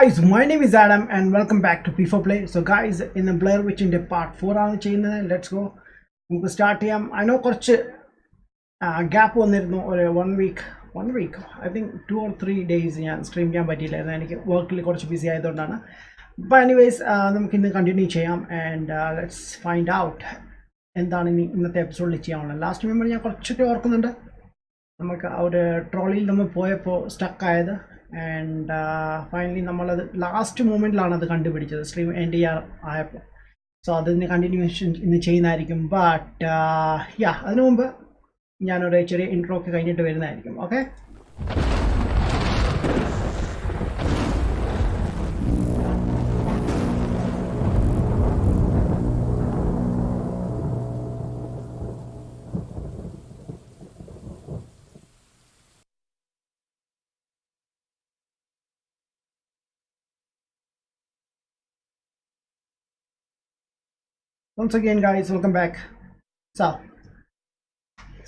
Guys, my name is Adam and welcome back to P4 Play. So guys, in the Blair which in the part 4 ആണ് ചെയ്യുന്നത്. Let's go. നമുക്ക് start ചെയ്യാം. I know കുറച്ച് gap വന്നിരുന്നു ഒരു 1 week I think 2 or 3 days ഞാൻ stream ചെയ്യാൻ പറ്റിയില്ലായിരുന്നു. എനിക്ക് വർക്കിൽ കുറച്ച് ബിസി ആയതുകൊണ്ടാണ്. But anyways, നമുക്ക് ഇന്ന് കണ്ടിന്യൂ ചെയ്യാം and let's find out എന്താണ് ഇന്നത്തെ എപ്പിസോഡിൽ ചെയ്യാനുള്ളത്. ലാസ്റ്റ് മെമ്മറി ഞാൻ കുറച്ചൊക്കെ ഓർക്കുന്നുണ്ട്. നമുക്ക് ആ ഒരു ട്രോളിയിൽ നമ്മൾ പോയപ്പോൾ സ്റ്റക്ക് ആയത് ആൻഡ് ഫൈനലി നമ്മളത് ലാസ്റ്റ് മൂമെൻറ്റിലാണ് അത് കണ്ടുപിടിച്ചത് സ്ട്രീം എൻഡ് ചെയ്യാൻ ആയപ്പോൾ. സോ അതിന് കണ്ടിന്യൂഷൻ ഇന്ന് ചെയ്യുന്നതായിരിക്കും. ബട്ട് യാ അതിനു മുമ്പ് ഞാനൊരു ചെറിയ ഇൻട്രോ ഒക്കെ കഴിഞ്ഞിട്ട് വരുന്നതായിരിക്കും. Okay, once again guys, welcome back. So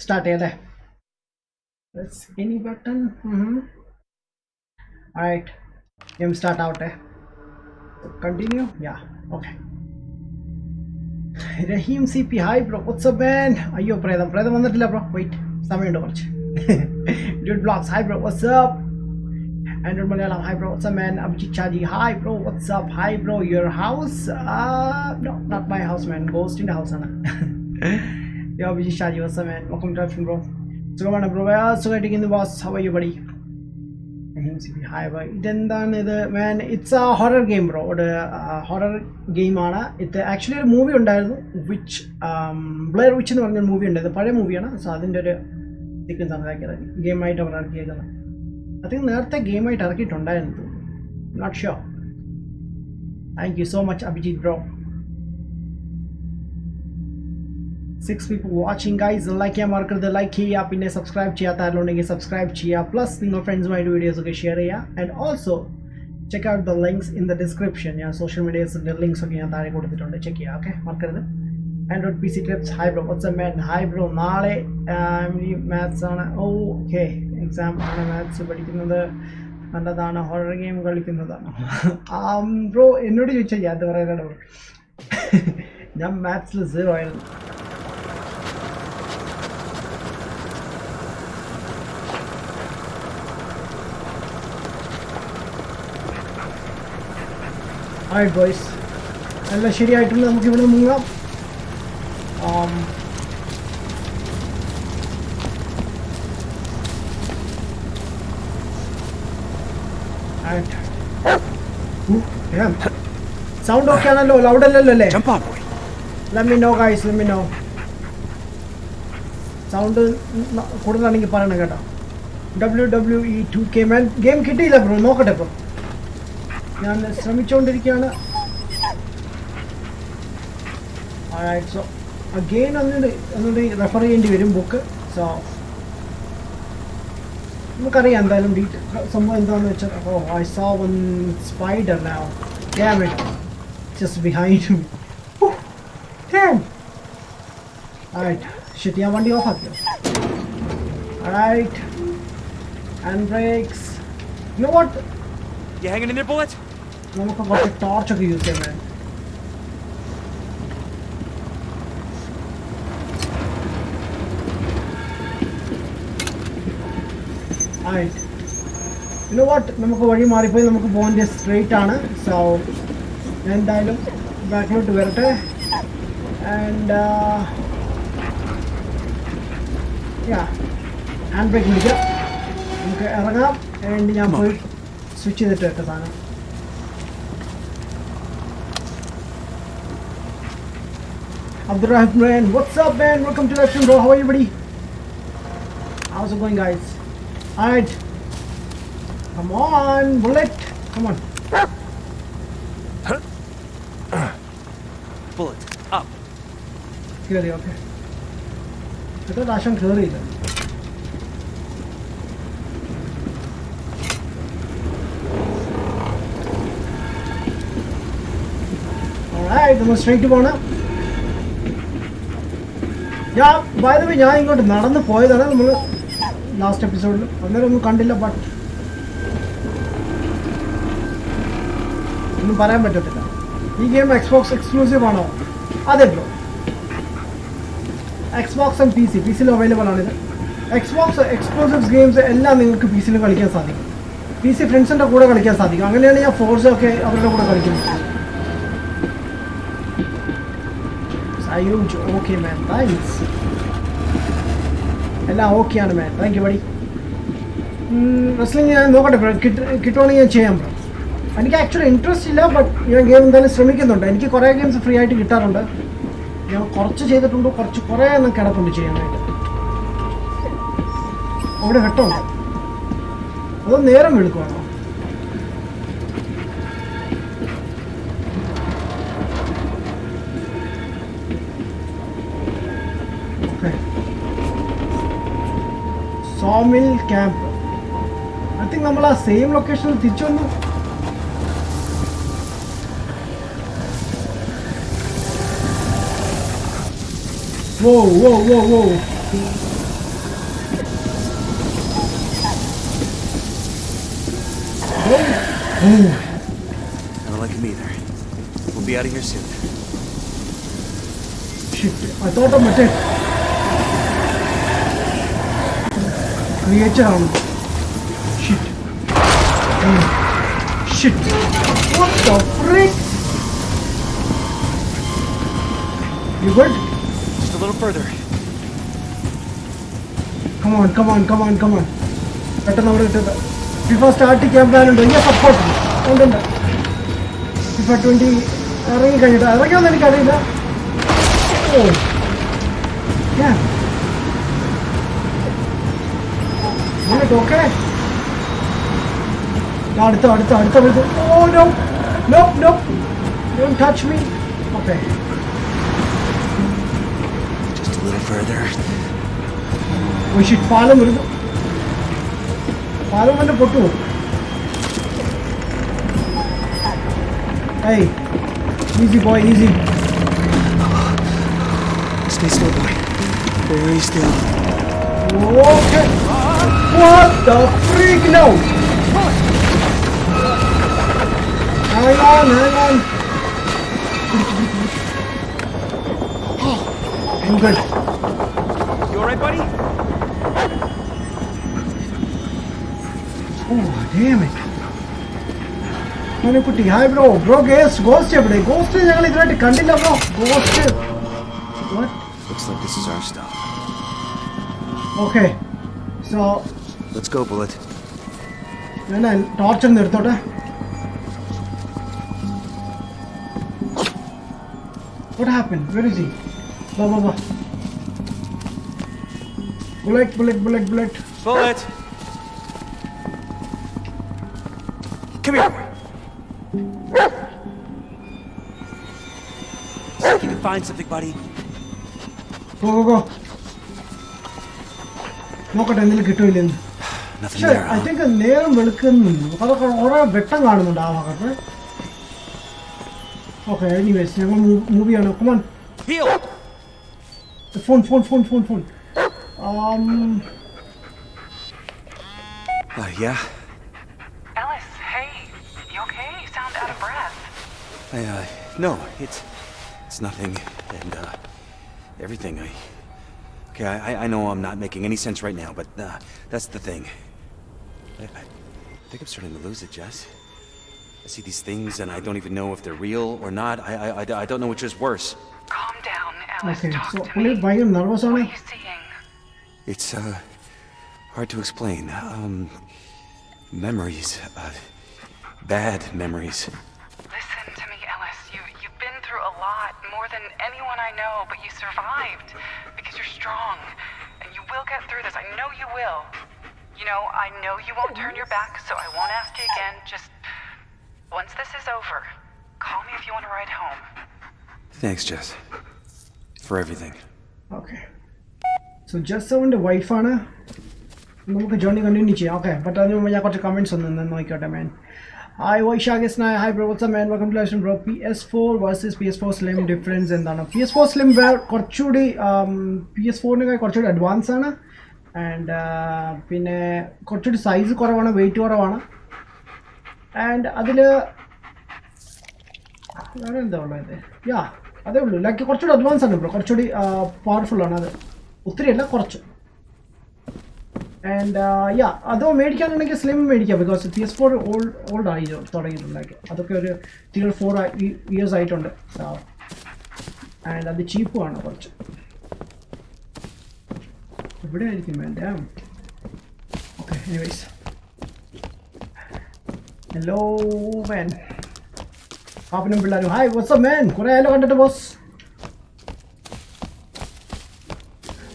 start here. Press any button. Alright, game start out. Continue. Yeah, okay. Rahim CP, hi bro, what's up man? Ayyo Predam vannattilla bro, wait samayam undu korchu. Dude blocks, hi bro, what's up? Andrew Malayalam, hi bro, what's up man? Abhijit Chaji, hi bro, what's up? Hi bro, your house? No, not my house man, ghost in the house ana. Yo Abhijit Chaji, what's up man? Welcome to the film bro. So come on bro, so getting in the boss, how are you buddy? Hi bro, ഇതെന്താണ് ഇത് man? It's a horror game bro, ഒരു horror game ആണ്. ഇത് actually ഒരു movie ഉണ്ടായിരുന്നു which Blair which എന്ന് പറഞ്ഞ movie ഉണ്ടായിരുന്നു, പഴയ മൂവിയാണ്. സോ അതിൻ്റെ ഒരു സീക്വൻസ് ആണ് ഇതാക്കിയത്, ഗെയിമായിട്ട് അവർ ഇറക്കിയേക്കുന്നത്. I think നേരത്തെ ഗെയിമായിട്ട് ഇറക്കിയിട്ടുണ്ടായിരുന്നു, not sure. Thank you so much Abhijith bro. 6 people watching guys, like ചെയ്യാൻ മറക്കരുത്, ലൈക്ക് ചെയ്യുക. പിന്നെ സബ്സ്ക്രൈബ് ചെയ്യാത്ത ആരുണ്ടെങ്കിൽ സബ്സ്ക്രൈബ് ചെയ്യുക. പ്ലസ് നിങ്ങൾ ഫ്രണ്ട്സുമായിട്ട് വീഡിയോസൊക്കെ ഷെയർ ചെയ്യുക. And also check out the links in the description. ഞാൻ സോഷ്യൽ മീഡിയസിൻ്റെ ലിങ്ക്സ് ഒക്കെ ഞാൻ താഴെ കൊടുത്തിട്ടുണ്ട്, ചെക്ക് ചെയ്യുക. ഓക്കെ, മറക്കരുത്. Android P C trips, hi bro, what's up man? Hi bro, നാളെ മാത്സ് ആണ്. ഓക്കെ, എക്സാം ആണ്, മാത്സ് പഠിക്കുന്നത് നല്ലതാണ്, ഹൊറർ ഗെയിം കളിക്കുന്നതാണ്. ബ്രോ എന്നോട് ചോദിച്ചാൽ ഞാൻ അത് പറയാനാണ് ബ്രോ. ഞാൻ മാത്സിൽ 0 ആയിരുന്നു. Alright boys, എല്ലാം ശരിയായിട്ടുണ്ട്. നമുക്ക് ഇവിടെ മുങ്ങാം. സൗണ്ട് ഓക്കെ ആണല്ലോ, ലൗഡ് അല്ലല്ലോ അല്ലേ? let me know guys, let me know. Sound കൂടുതലാണെങ്കിൽ പറയണം കേട്ടോ. WWE 2K man ഗെയിം കിട്ടിയില്ല ബ്രോ, നോക്കട്ടെ ഇപ്പം. ഞാൻ ശ്രമിച്ചുകൊണ്ടിരിക്കുകയാണ്. alright, so again ഒന്നുകൂടി റെഫർ ചെയ്യേണ്ടി വരും ബുക്ക്. സോ നമുക്കറിയാം എന്തായാലും സംഭവം എന്താണെന്ന് വെച്ചാൽ. Oh, I saw one spider now, damn it, just behind me. damn. alright, shit, ഞാൻ വണ്ടി of ആക്കിയോ? alright, hand brakes. you know what, you hanging in there bullet? നമുക്ക് കുറച്ച് ടോർച്ചൊക്കെ യൂസ് ചെയ്യാൻ. Alright, you know what, നമുക്ക് വഴി മാറിപ്പോയി, നമുക്ക് പോകേണ്ട സ്ട്രെയിറ്റ് ആണ്. സോ ഞാൻ എന്തായാലും ബാക്കിലോട്ട് വരട്ടെ. ആൻഡ് ഹാൻഡ് ബ്രേക്ക് പിടിക്കാം, നമുക്ക് ഇറങ്ങാം. ആൻഡ് ഞാൻ പോയി സ്വിച്ച് ചെയ്തിട്ട് വരട്ടെ സാധനം. Abdurrahman, what's up man? Welcome to the stream bro. How are you buddy? How's it going guys? Alright, come on bullet, come on. Bullet up. Clearly, okay. I thought Asham clearly then. Alright, നമ്മൾ straight പോകണം. ഞാൻ by the way ഞാൻ ഇങ്ങോട്ട് നടന്ന് പോയതാണ് നമ്മൾ last എപ്പിസോഡിൽ. അന്നേരം ഒന്നും കണ്ടില്ല. ബട്ട് ഒന്നും പറയാൻ പറ്റത്തില്ല. ഈ ഗെയിം എക്സ്ബോക്സ് എക്സ്ക്ലൂസീവ് ആണോ? അതെ ബ്രോ, എക്സ്ബോക്സ് ആൻഡ് പി സിയിൽ അവൈലബിൾ ആണിത്. എക്സ്ബോക്സ് എക്സ്ക്ലൂസീവ് ഗെയിംസ് എല്ലാം നിങ്ങൾക്ക് പി സിയിൽ കളിക്കാൻ സാധിക്കും. പി സി ഫ്രണ്ട്സിൻ്റെ കൂടെ കളിക്കാൻ സാധിക്കും. അങ്ങനെയാണ് ഞാൻ ഫോർസൊക്കെ അവരുടെ കൂടെ കളിക്കുന്നത്. Okay man, thanks. എല്ലാം ഓക്കെയാണ് മാൻ, താങ്ക് യു ബഡി. റെസ്ലിംഗ് ഞാൻ നോക്കട്ടെ ബ്രോ, കിട്ടുവാണെങ്കിൽ ഞാൻ ചെയ്യാം ബ്രോ. എനിക്ക് ആക്ച്വലി ഇൻട്രസ്റ്റ് ഇല്ല, ബട്ട് ഞാൻ ഗെയിം എന്തായാലും ശ്രമിക്കുന്നുണ്ട്. എനിക്ക് കുറേ ഗെയിംസ് ഫ്രീ ആയിട്ട് കിട്ടാറുണ്ട്. ഞാൻ കുറച്ച് ചെയ്തിട്ടുണ്ട്, കുറേ എണ്ണം കിടപ്പുണ്ട് ചെയ്യാനായിട്ട്. അവിടെ വെട്ടമുണ്ട്, അതോ നേരം എടുക്കുവാണോ? സോമിൽ ക്യാമ്പ്, ഐ തിങ്ക് നമ്മൾ ആ സെയിം ലൊക്കേഷനിൽ തിരിച്ചു വന്നു. Whoa, whoa, whoa, whoa. I don't like him either. We'll be out of here soon. Shit, I thought I'm dead. Creature on. Shit. Shit. What the frick? You good? Just a little further. Come on. Better now. FIFA start camp plan undo. Yes, of course. Undu. FIFA 20 ഇറങ്ങി കഴിഞ്ഞിട്ട് ഇറങ്ങിയൊന്നും എനിക്കറിയില്ല. ഓ okay, അടുത്ത വിളിച്ചു. Oh no, don't touch me. Okay. Just a little further. Oh shit, പാലം വരുന്നു. പാലം വന്ന് പൊട്ടുമോ? Hey, easy boy, easy. Stay still, boy. Very still. Okay. What the freak? No. Hang on. I'm good. You alright, buddy? Oh, damn it. Manikutti, hi bro. Bro, ghost എവിടെ? Ghost ഞങ്ങൾ ഇതുവരെ കണ്ടില്ല bro. Ghost. What? Looks like this is our stop. Okay. So, let's go, Bullet. ഞാൻ torch ഒന്ന് എടുത്തോട്ടെ. What happened? Where is he? Ba. Bullet. Bullet! Come here! See if you can find something, buddy. Go. നോക്കട്ടെ എന്തെങ്കിലും കിട്ടുമില്ലെന്ന്. Nothing there, I huh? think നേരം വെളുക്കുന്നുണ്ട്. അതൊക്കെ ഓരോ വെട്ടം കാണുന്നുണ്ട് ആ ഭാഗത്ത്. Okay, anyways, ഞങ്ങൾ മൂവ് ചെയ്യണം. Come on. Heal! Phone. Yeah? Ellis, hey. You okay? You sound out of breath. No, it's nothing, and, everything, Okay, I know I'm not making any sense right now, but, that's the thing. I think I'm starting to lose it, Jess. I see these things, and I don't even know if they're real or not. I don't know which is worse. Calm down, Ellis. Okay, Talk so to me. ഭയങ്കര nervous ആണ്. What are you seeing? It's, hard to explain. Memories, bad memories. Listen to me, Ellis. You've been through a lot, more than anyone I know, but you survived because you're strong, and you will get through this. I know you will. You know, I know you won't turn your back, so I won't ask you again. Just once this is over, call me if you want to ride home. Thanks, Jess, for everything. Okay. So just അവൻ്റെ വൈഫാണ്. നമുക്ക് journey continue ചെയ്യാം. Okay, but അതിന് മുമ്പ് ഞാൻ കുറച്ച് comments ഒന്ന് നോക്കിക്കോട്ടെ മാൻ. ഹായ് വൈശാഖസ്നായ, hi bro, what's up man, welcome to live bro. PS4 versus PS4 slim difference എന്താണ്? PS4 സ്ലിം കുറച്ചുകൂടി PS4-നേക്കാൾ കുറച്ചുകൂടി അഡ്വാൻസ് ആണ്. ആൻഡ് പിന്നെ കുറച്ചുകൂടി സൈസ് കുറവാണ്, വെയിറ്റ് കുറവാണ്. ആൻഡ് അതിൽ വേറെ എന്താ ഉള്ളത്? യാ അതേ ഉള്ളൂ. ലൈക്ക് കുറച്ചുകൂടി അഡ്വാൻസ് ആണ് ബ്രോ, കുറച്ചുകൂടി പവർഫുൾ ആണ് അത്. ഒത്തിരി അല്ല, കുറച്ച്. ആൻഡ് യാ അതോ മേടിക്കാനുണ്ടെങ്കിൽ സ്ലിം മേടിക്കാം, ബിക്കോസ് PS4 ഓൾഡ് ആയി തുടങ്ങിയിട്ടുണ്ടാക്കി. അതൊക്കെ ഒരു 3-4 ഇയേഴ്സ് ആയിട്ടുണ്ട്. ആൻഡ് അത് ചീപ്പുമാണ് കുറച്ച്. ഇവിടെ ആയിരിക്കും വേണ്ട. Okay, anyways. ഹലോ മാൻ, പാപ്പനും പിള്ളേരും. ഹായ്, വാട്സ്ആപ്പ് മാൻ, കുറേ ആയാലോ കണ്ടിട്ട് boss.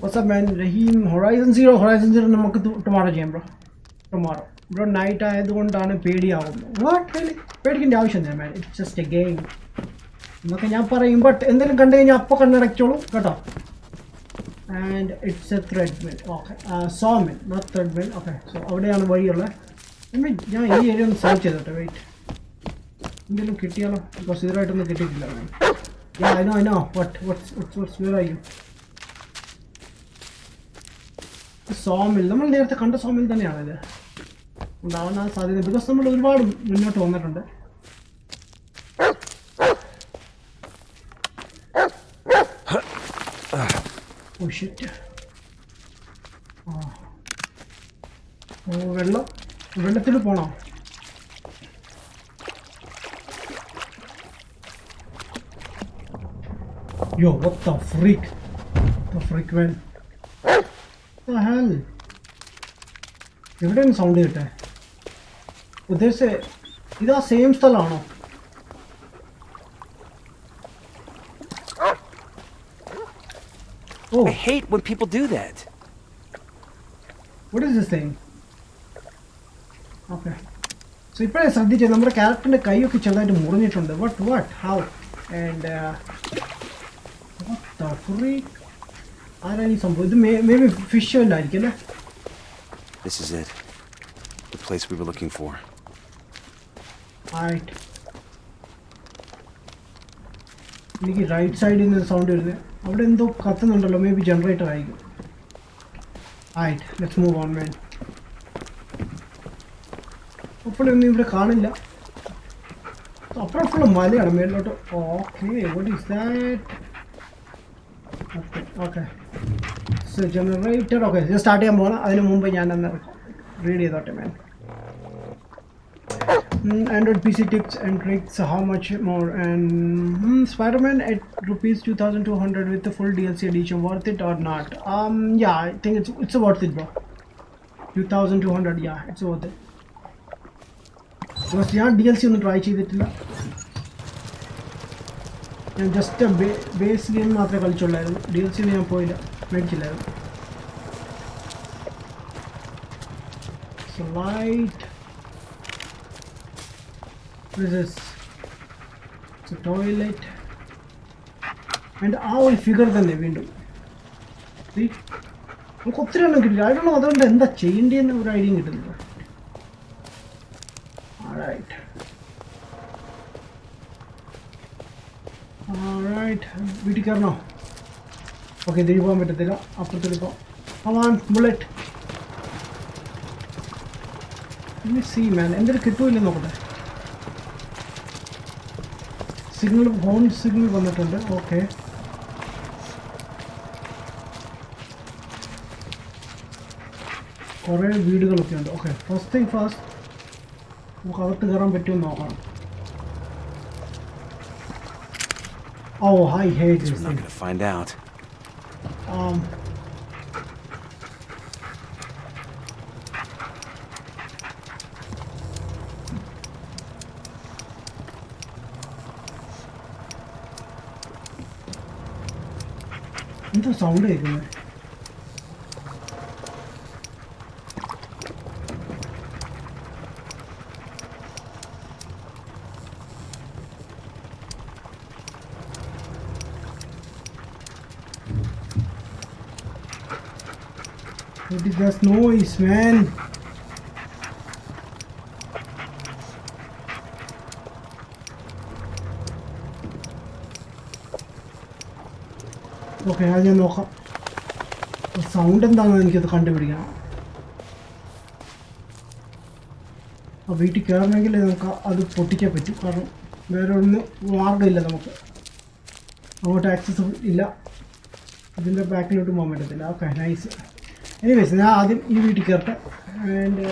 What's up man. Rahim, horizon zero നമുക്ക് ടുമാറോ ചെയ്യാം ബ്രോ. Tomorrow bro. നൈറ്റ് ആയതുകൊണ്ടാണ് പേടിയാവുന്നത്. What really? പേടിക്കേണ്ട ആവശ്യമില്ല man, it's just a game എന്നൊക്കെ ഞാൻ പറയും. ബട്ട് എന്തെങ്കിലും കണ്ടു കഴിഞ്ഞാൽ അപ്പോൾ കണ്ണടച്ചോളൂ കേട്ടോ. And it's a thread mill. Okay, so mill, not thread mill. Okay, so അവിടെയാണ് വഴിയുള്ളത്. ഞാൻ ഈ ഏരിയ ഒന്ന് സെർച്ച് ചെയ്തോട്ടെ. വെയിറ്റ്, എന്തെങ്കിലും കിട്ടിയാലോ? ബിക്കോസ് ഇതുമായിട്ടൊന്നും കിട്ടിയിട്ടില്ല. I know what's where are you? Sawmill, നമ്മൾ നേരത്തെ കണ്ട സോമിൽ തന്നെയാണ് ഇത് ഉണ്ടാവാൻ സാധ്യത. ബിക്കോസ് നമ്മൾ ഒരുപാട് മുന്നോട്ട് വന്നിട്ടുണ്ട്. Oh shit. വെള്ളത്തിൽ പോണോ? Yo, what the freak? The freak, man. What the hell? എവിടെയാണ് സൗണ്ട് കിട്ടേ? ഉദ്ദേശിച്ച ഇതാ same സ്ഥലമാണോ? Oh. I hate when people do that. What is this thing? Okay. So ഇപ്പോഴേ ശ്രദ്ധിച്ചേ, നമ്മുടെ ക്യാരക്ടറിന്റെ കൈയൊക്കെ ചെറുതായിട്ട് മുറിഞ്ഞിട്ടുണ്ട്. What? How? And what the freak? ആരാണ് ഈ സംഭവം? ഇത് മേ ബി ഫിഷ് അല്ലായിരിക്കും അല്ലേ? This is it. The place we were looking for. Right. എനിക്ക് റൈറ്റ് സൈഡിൽ നിന്ന് സൗണ്ട് വരുന്നത്. അവിടെ എന്തോ കത്തുന്നുണ്ടല്ലോ. മേ ബി ജനറേറ്റർ ആയിരിക്കും. Right, let's move on, man. അപ്പോൾ ഒന്നും ഇവിടെ കാണില്ല. അപ്പുറത്തുള്ള മലയാണ് മേലോട്ട്. Okay, what is that? Okay so generator. Okay, ഇത് സ്റ്റാർട്ട് ചെയ്യാൻ പോകണം. അതിന് മുമ്പ് ഞാൻ ഒന്ന് റീഡ് ചെയ്തോട്ടെ മാൻ. Android PC tips and tricks, how much more? And Spider-Man at ₹2,200 with the full DLC edition, worth it or not? Yeah, I think it's worth it, bro. 2,200, yeah, it's worth it. Because ഞാൻ DLC ഒന്നും try ചെയ്തിട്ടില്ല. ഞാൻ just base game മാത്രമേ കളിച്ചുള്ളായിരുന്നു. DLC ഞാൻ പോയില്ല, മേടിച്ചില്ലായിരുന്നു. Light. What is this? It's a toilet. And ആ ഒരു figure തന്നെ വീണ്ടും. നമുക്ക് ഒത്തിരി ഒന്നും കിട്ടില്ല. ആയിട്ടാണോ അതുകൊണ്ട് എന്താ ചെയ്യേണ്ടതെന്ന് ഒരു ഐഡിയ കിട്ടുന്നില്ല. Alright. വീട്ടിൽ കയറണോ? ഓക്കെ, ഇതിൽ പോകാൻ പറ്റത്തില്ല. അപ്പുറത്തേക്ക് പോകാം. Come on, bullet. Let me see, man. എന്തൊരു കിട്ടുമില്ല നോക്കട്ടെ. സിഗ്നൽ, ഹോൺ സിഗ്നൽ വന്നിട്ടുണ്ട്. ഓക്കെ, കുറേ വീടുകളൊക്കെ ഉണ്ട്. ഓക്കെ, ഫസ്റ്റ് തിങ് ഫസ്റ്റ് നമുക്ക് അകത്ത് കയറാൻ പറ്റുമെന്ന് നോക്കണം. Oh, I hate this thing. We're not going to find out. എന്താ സൗണ്ട് കേൾക്കുന്നത്? What is that noise, man? Okay, അത് ഞാൻ നോക്കാം. സൗണ്ട് എന്താണെന്ന് എനിക്കത് കണ്ടുപിടിക്കണം. ആ വീട്ടിൽ കയറണമെങ്കിൽ നമുക്ക് അത് പൊട്ടിക്കാൻ പറ്റും. കാരണം വേറെ ഒന്നും മാർഗ്ഗമില്ല നമുക്ക് അങ്ങോട്ട് ആക്സസ് ഇല്ല ഇതിൻ്റെ ബാക്കിലോട്ട് പോകാൻ പറ്റത്തില്ല ഓക്കെ നൈസ് എനിവേസ് ഞാൻ ആദ്യം ഈ വീട്ടിൽ കയറട്ടെ ആൻഡ്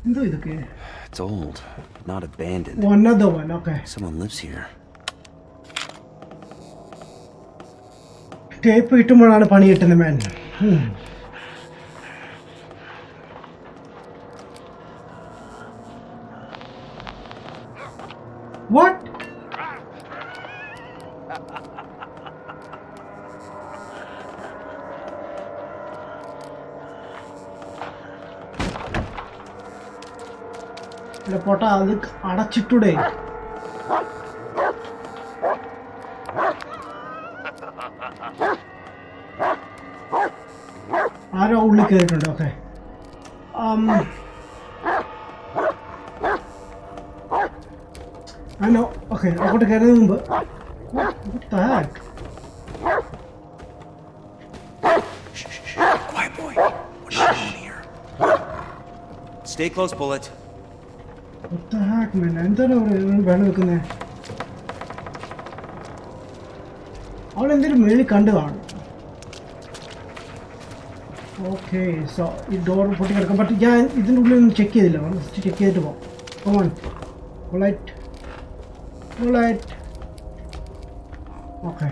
എന്തോ ഇതൊക്കെ It's old, not abandoned. another one okay Someone lives here. Tape കിട്ടുമ്പോഴാണ് പണി കിട്ടുന്നത് മാൻ What? പോട്ട അത് അടച്ചിട്ടൂടെ ആരോ ഉള്ളിൽ കയറിയിട്ടുണ്ട് ഓക്കെ ആണോ ഓക്കെ അങ്ങോട്ട് കയറുന്നതിന് മുമ്പ് Quiet boy. We're not alone here. Stay close, Bullet. എന്താണ് വേണം വെക്കുന്നത് അവളെന്തെങ്കിലും മേളിൽ കണ്ടു കാണും ഓക്കെ സോ ഈ ഡോർ പൊട്ടി കിടക്കാം ബട്ട് ഞാൻ ഇതിൻ്റെ ഉള്ളിൽ ഒന്നും ചെക്ക് ചെയ്തില്ല ജസ്റ്റ് ചെക്ക് ചെയ്തിട്ട് പോകാം ബുള്ളറ്റ് ഓക്കെ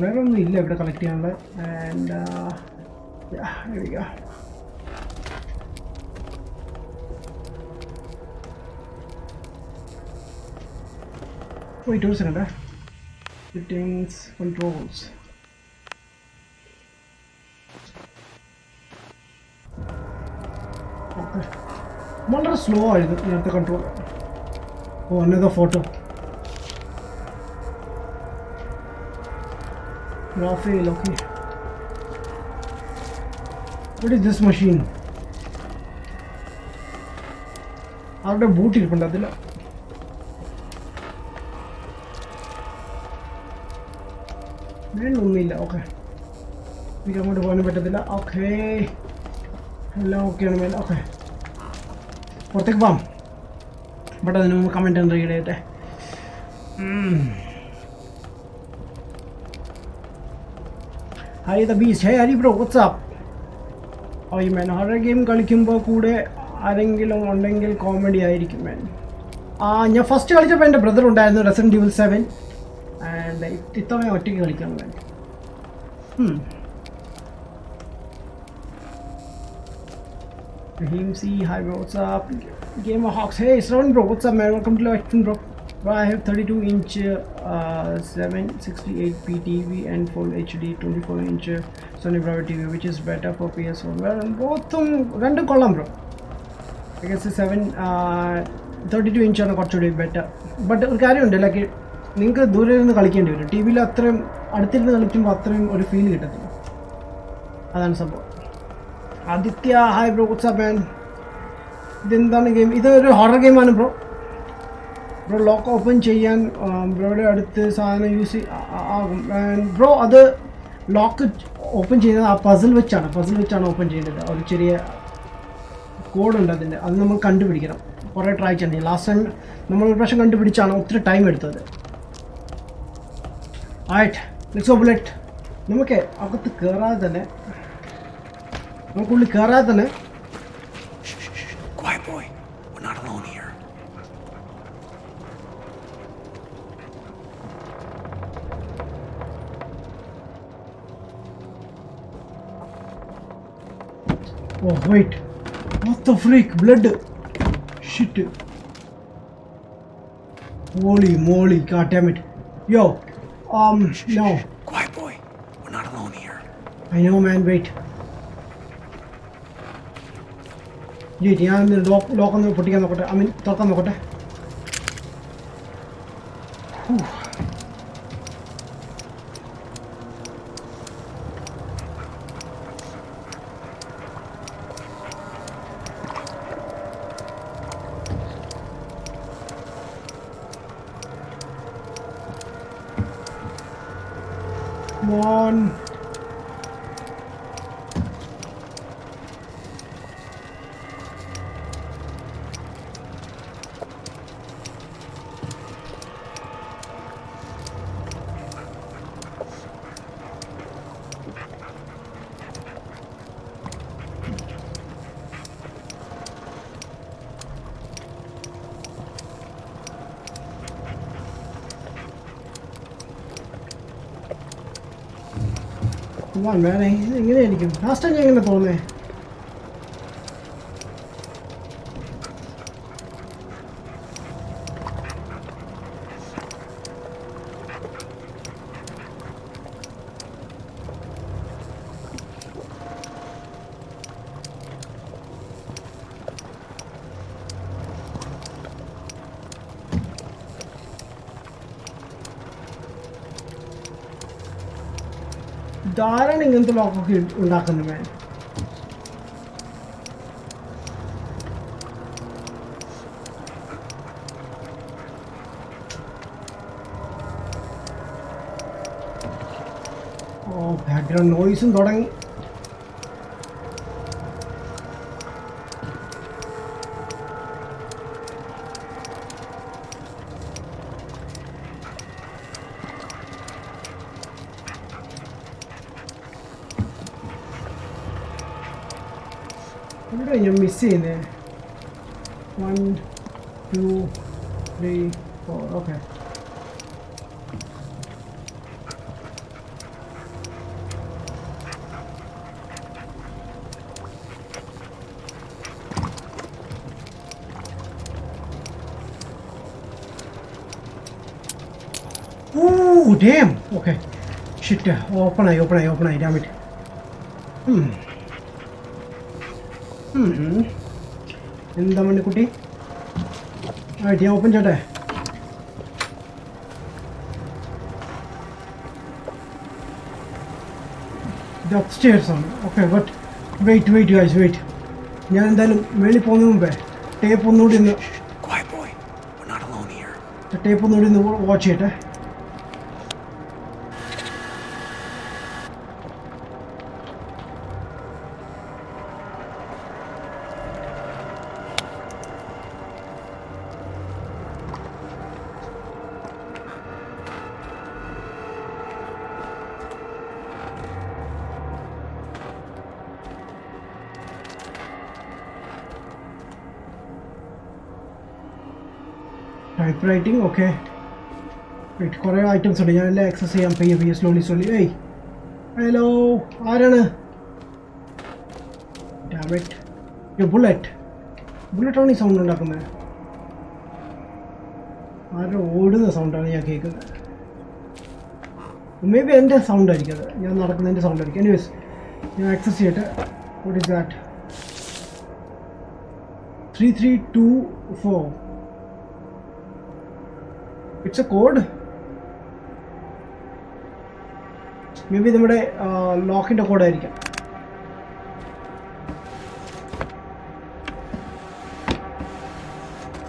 വേറെ ഒന്നും ഇല്ല ഇവിടെ കളക്ട് ചെയ്യാനുള്ളത് and wait a second settings controls okay വളരെ സ്ലോ ആയിരുന്നു നേരത്തെ control oh another photo Raphael okay what is this machine അവരുടെ ബൂട്ട് ഇരിപ്പുണ്ട് അതില്ല ഒന്നുമില്ല ഓക്കെ എനിക്ക് അങ്ങോട്ട് പോകാനും പറ്റത്തില്ല ഓക്കെ എല്ലാം ഓക്കെയാണ് മേലെ ഓക്കെ പുറത്തേക്ക് പോകാം ബട്ട് അതിന് മുമ്പ് കമൻറ്റ് ഒന്ന് റീഡ് ചെയ്യട്ടെ hi the beast hey Hari bro what's up oh ഈ മാൻ ഹൊറർ ഗെയിം കളിക്കുമ്പോൾ കൂടെ ആരെങ്കിലും ഉണ്ടെങ്കിൽ കോമഡി ആയിരിക്കും മാൻ ഞാൻ ഫസ്റ്റ് കളിച്ചപ്പോൾ എൻ്റെ ബ്രദർ ഉണ്ടായിരുന്നു റെസിഡന്റ് ഈവിൾ 7 ആൻഡ് ഇത്തവണ ഒറ്റയ്ക്ക് കളിക്കാൻ വേണ്ടി Rahim C, hi bro, what's up? Gamer Hawks, hey, Sravan bro, what's up man? Welcome to Live bro. Bro, I have 32-inch 768p TV and full HD 24-inch Sony Bravo TV, which is better for PS4. Well, both random column bro. I guess 32-inch ആണ് കുറച്ചുകൂടി better but ഒരു കാര്യമുണ്ട് like നിങ്ങൾക്ക് ദൂരെ നിന്ന് കളിക്കേണ്ടി വരും T വിയിൽ അത്രയും അടുത്തിരുന്ന് കളിക്കുമ്പോൾ അത്രയും ഒരു ഫീൽ കിട്ടത്തില്ല അതാണ് സംഭവം ആദിത്യ ഹായ് ബ്രോ വാട്ട്സ്ആപ്പ് മാൻ ഇതെന്താണ് ഗെയിം ഇതൊരു ഹൊറർ ഗെയിമാണ് ബ്രോ ലോക്ക് ഓപ്പൺ ചെയ്യാൻ ബ്രോയുടെ അടുത്ത് സാധനം യൂസ് ആകും ബ്രോ അത് ലോക്ക് ഓപ്പൺ ചെയ്യുന്നത് ആ പസിൽ വെച്ചാണ് ഓപ്പൺ ചെയ്യേണ്ടത് ഒരു ചെറിയ കോഡുണ്ട് അതിൻ്റെ അത് നമ്മൾ കണ്ടുപിടിക്കണം കുറേ ട്രൈ ചെയ്യണം ലാസ്റ്റ് ടൈം നമ്മൾ ഒരു പ്രാവശ്യം കണ്ടുപിടിച്ചാണ് ഒത്തിരി ടൈം എടുത്തത് ആയിട്ട് ലെറ്റ്സ് ബുള്ളറ്റ് നമുക്ക് അകത്ത് കയറാതെ തന്നെ നമുക്കുള്ളിൽ കയറാതെ തന്നെ Quiet boy. We're not alone here. Oh wait, what the freak? Blood. Shit. Holy moly, god damn it. Yo, no. Quiet boy. We're not alone here. I know man, wait. ഞാൻ lock ഒന്ന് പൊട്ടിക്കാൻ നോക്കട്ടെ I mean തുറക്കാൻ നോക്കട്ടെ Come on. വേറെ എങ്ങനെയായിരിക്കും last time ഞാൻ എങ്ങനെ തോന്നേ ധാരാളം ഇങ്ങനത്തെ ലോക്കൊക്കെ ഉണ്ടാക്കുന്നു മാൻ ഓ ബാക്ക്ഗ്രൗണ്ട് നോയ്സും തുടങ്ങി ഇവിടെ ഞാൻ മിസ് ചെയ്യുന്നേ 1 2 3 4 okay oh damn okay shit ഓപ്പണായി ഡാം ഇറ്റ് എന്താ മണ്ണിക്കുട്ടി ആയിട്ട് ഞാൻ ഓപ്പൺ ചെയ്യട്ടെ ഇത് അപ്സ്റ്റേഴ്സ് ആണ് okay but wait guys wait ഞാൻ എന്തായാലും മേളിൽ പോകുന്നതിന് മുമ്പേ ടേപ്പ് ഒന്നുകൂടി ഒന്ന് വാച്ച് ചെയ്യട്ടെ ടൈപ്പ് റൈറ്റിംഗ് ഓക്കെ കുറേ ഐറ്റംസ് ഉണ്ട് ഞാൻ എല്ലാം ആക്സസ് ചെയ്യാം പയ്യെ സ്ലോലി ഏയ് ഹലോ ആരാണ് ബുള്ളറ്റാണ് ഈ സൗണ്ട് ഉണ്ടാക്കുന്നത് ആരോ ഓടുന്ന സൗണ്ടാണ് ഞാൻ കേൾക്കുന്നത് മേ ബി എൻ്റെ സൗണ്ട് ആയിരിക്കും അത് ഞാൻ നടക്കുന്നതിൻ്റെ സൗണ്ട് ആയിരിക്കും എനിവേസ് ഞാൻ ആക്സസ് ചെയ്യട്ടെ what is that 3324 It's a code. Maybe നമ്മുടെ ലോക്കിൻ്റെ കോഡ് ആയിരിക്കാം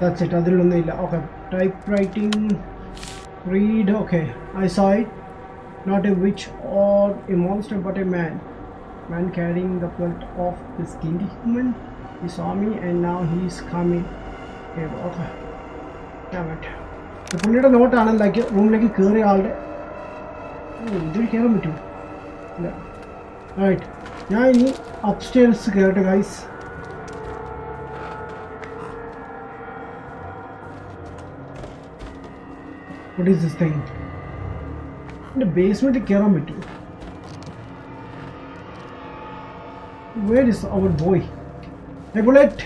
That's it. അതിലൊന്നും ഇല്ല okay type writing read okay I saw it. Not a witch or a monster but a man carrying the plant of the skinny human. He saw me and now he is coming. Okay. Damn it. പുള്ളിയുടെ നോട്ടാണ് like റൂമിലേക്ക് കയറിയ ആളുടെ ഇതിൽ കയറാൻ പറ്റുമോ ഇല്ല right ഞാൻ ഇനി അപ്സ്റ്റേഴ്സ് കയറട്ടെ guys what is this thing എൻ്റെ ബേസ്മെൻറ്റിൽ കയറാൻ പറ്റുമോ where is our boy a bullet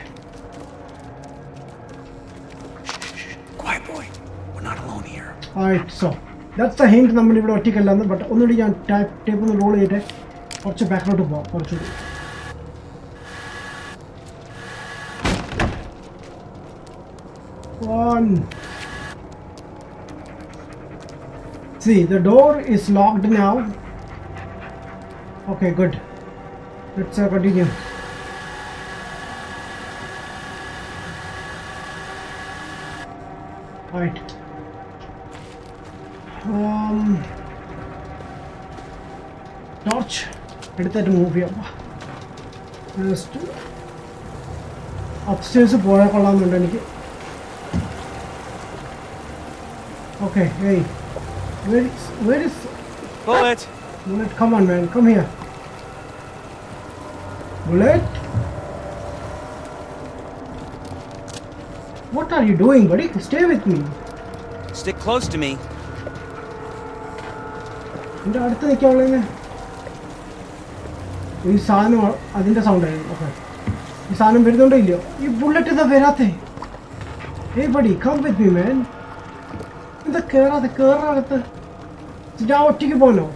Alright, so that's the hint നമ്മൾ ഇവിടെ ഒറ്റയ്ക്കല്ലെന്ന് ബട്ട് ഒന്നുകൂടി ഞാൻ ടേപ്പ് ഒന്ന് റോൾ ചെയ്തിട്ട് കുറച്ച് ബാക്കിലോട്ട് പോകാം കുറച്ചുകൂടി See, the door is locked now. Okay, good. Let's continue. Alright. Torch എടുത്തിട്ട് മൂവ് ചെയ്യാം ജസ്റ്റ് അപ്സ്റ്റേഴ്സ് പോയാൽ കൊള്ളാമെന്നുണ്ട് എനിക്ക് okay hey where is Bullet come on man come here Bullet what are you doing buddy stay with me stick close to me എൻ്റെ അടുത്ത് നിൽക്കാവുള്ളേ ഈ സാധനം അതിൻ്റെ സൗണ്ടായിരുന്നു. ഓക്കെ, ഈ സാധനം വരുന്നുണ്ടോ ഇല്ലയോ? ഈ ബുള്ളറ്റ് ഇതാ വരാത്തേ. Hey buddy come with me man. എന്താ കേറാകത്ത്? ഞാൻ ഒറ്റയ്ക്ക് പോകണോ?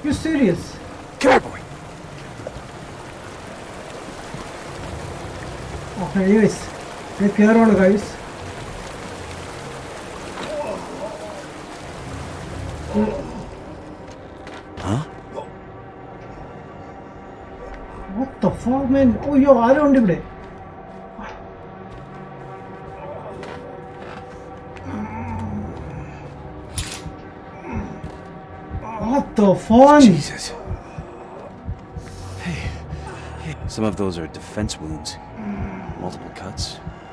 You serious? ഓക്കെ, എനിവേസ് ഞാൻ കേറാണ് guys. What the fuck, man? Oh, yo, ആരും ഉണ്ട് ഇവിടെ. What the fuck? Jesus. Hey. Some of those are defense wounds. Multiple cuts,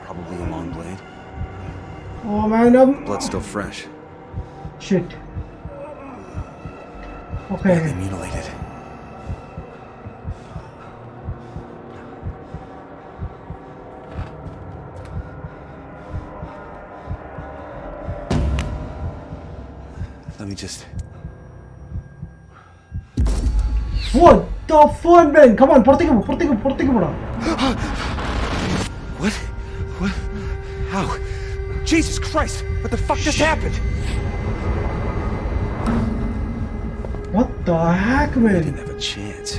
probably a long blade. Oh man, Blood's still fresh. Shit. Okay. Badly mutilated. Let me just... What the fuck, man? Come on, പുറത്തേക്ക് പോടാ. What? How? Jesus Christ! What the fuck just happened? What the heck, I man? didn't have a chance.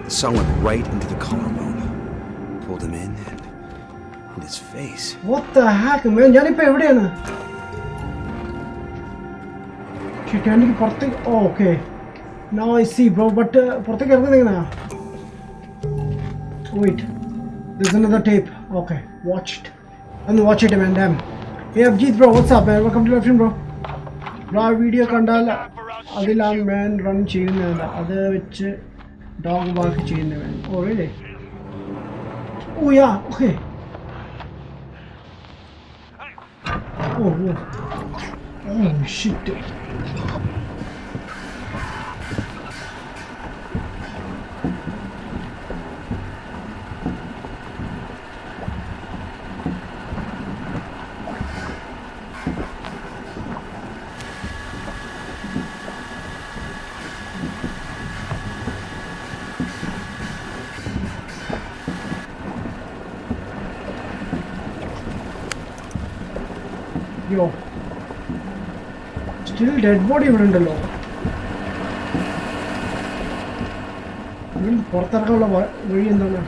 The sun went right into the collarbone. Pulled him in and his face. What the heck, man? ഞാനിപ്പോ എവിടെയാണ്? Shit, എനിക്ക് പുറത്തേക്ക്... Oh, okay. Now I see, bro. But പുറത്തേക്ക് ഇറങ്ങുന്നത് എങ്ങനെയാ? Wait. There's another tape. Okay, watched. And watch it, man. Damn. Hey, Abjeet, bro. What's up, man? Welcome to the stream, bro. Bro, video കണ്ടാൽ അതിലാണ് man run ചെയ്യുന്നത്. അത് വെച്ച് dog bark ചെയ്യുന്നത്, man. Oh, really? Oh, yeah. Okay. Oh, shit. Yo, still dead body ഇവിടെ ഉണ്ടല്ലോ. പുറത്തിറക്കാനുള്ള വഴി എന്താണ്?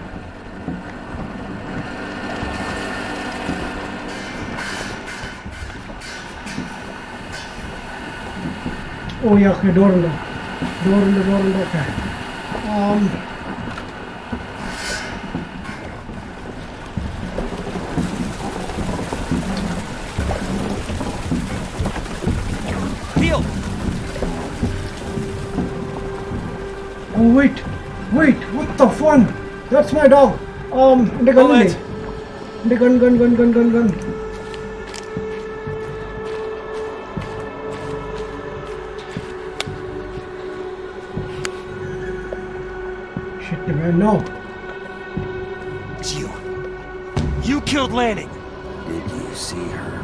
ഓ യാ, ഓക്കെ, ഡോറുണ്ട്. Okay. Oh wait, what the fun? That's my dog. The gun. The gun. Shit, man, no. It's you. You killed Lanning. Did you see her?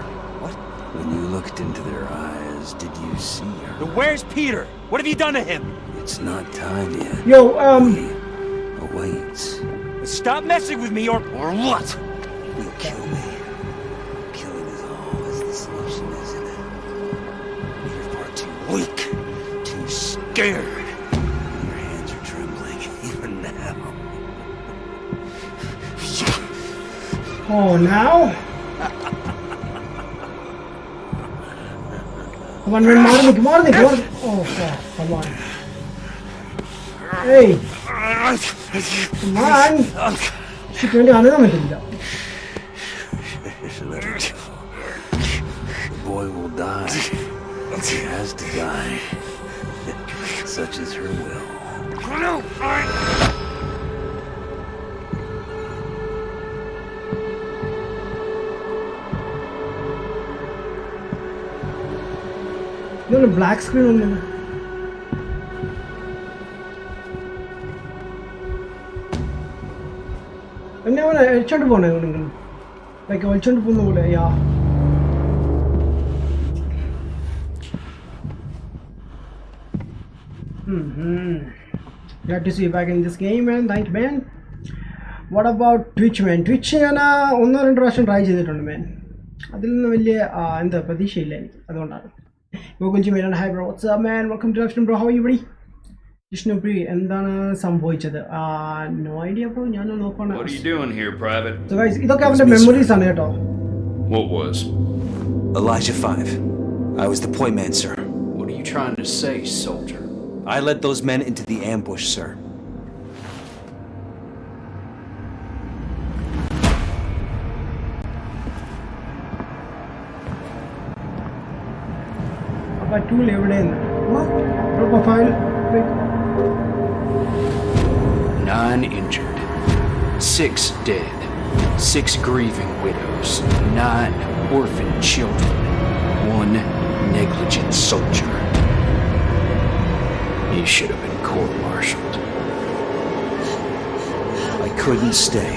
What? When you looked into their eyes, did you see her? Then where's Peter? What have you done to him? It's not time yet. Yo, He awaits. Stop messing with me or what? You'll kill me. Killing is always the solution, isn't it? You're far too weak, too scared. Your hands are trembling even now. oh now. Come on, man, മാറി നിക്ക്. Oh, come on. Hey, come on. Shit, വേണ്ടി അനങ്ങാൻ പറ്റില്ല. Let her go. The boy will die. He has to die. Such is her will. ഇതൊരു black screen ഒന്നും. എന്നെ അവനെ അഴിച്ചോണ്ട് പോണേ എവിടെങ്കിലും, ലൈക്ക് വലിച്ചോണ്ട് പോകുന്ന പോലെ. യാ, Glad to see you back in this game, man. Thank you, man. What about Twitch, man? Twitch ഞാൻ ഒന്നോ രണ്ടോ പ്രാവശ്യം ട്രൈ ചെയ്തിട്ടുണ്ട്, man. അതിൽ നിന്ന് വലിയ എന്താ പ്രതീക്ഷയില്ല എനിക്ക്, അതുകൊണ്ടാണ്. Google man hi bro, what's up man, welcome to live stream bro, how are you buddy? വിഷ്ണുപ്രി എന്താണ് സംഭവിച്ചത്? നോ ഐഡിയ ബ്രോ, ഞാൻ നോക്കണം. What are you doing here, Private? So guys, ഇതൊക്കെ അവന്റെ മെമ്മറീസ് ആണ് കേട്ടോ. What was? Elijah 5. I was the point man, sir. What are you trying to say, soldier? I led those men into the ambush, sir. But two evidence. What? Profile. 9 injured, 6 dead, 6 grieving widows, 9 orphan children, 1 negligent soldier. He should have been court-martialed. I couldn't stay.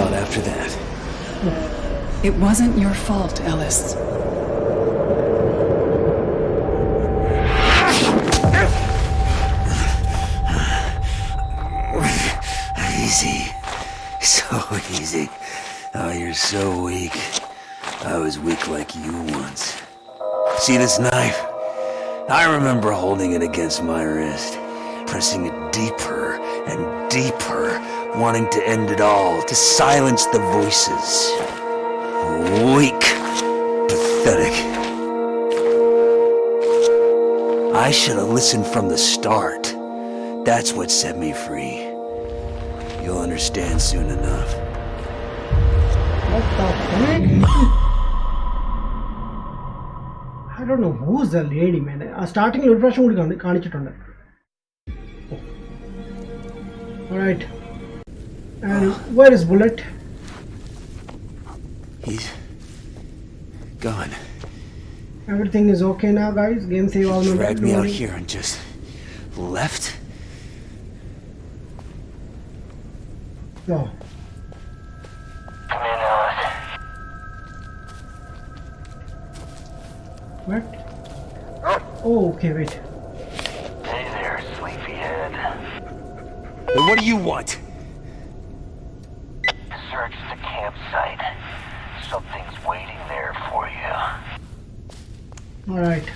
Not after that. It wasn't your fault, Ellis. Easy. So easy. Oh, you're so weak. I was weak like you once. See this knife? I remember holding it against my wrist, pressing it deeper and deeper, wanting to end it all, to silence the voices. Weak. Pathetic. I should have listened from the start. That's what set me free. You'll understand soon enough. What the fuck? I don't know who's the lady, man. Starting ഒരു പ്രാവശ്യം കൂടി കാണിച്ചിട്ടുണ്ട്. Alright. And where is Bullet? He's gone. Everything is okay now, guys. Game save all my Dragged me out here and just left. No. Come in, Alice. What? Oh, okay, wait. Hey there, sleepyhead. Hey, what do you want? Search the campsite. Something's waiting there for you. Alright.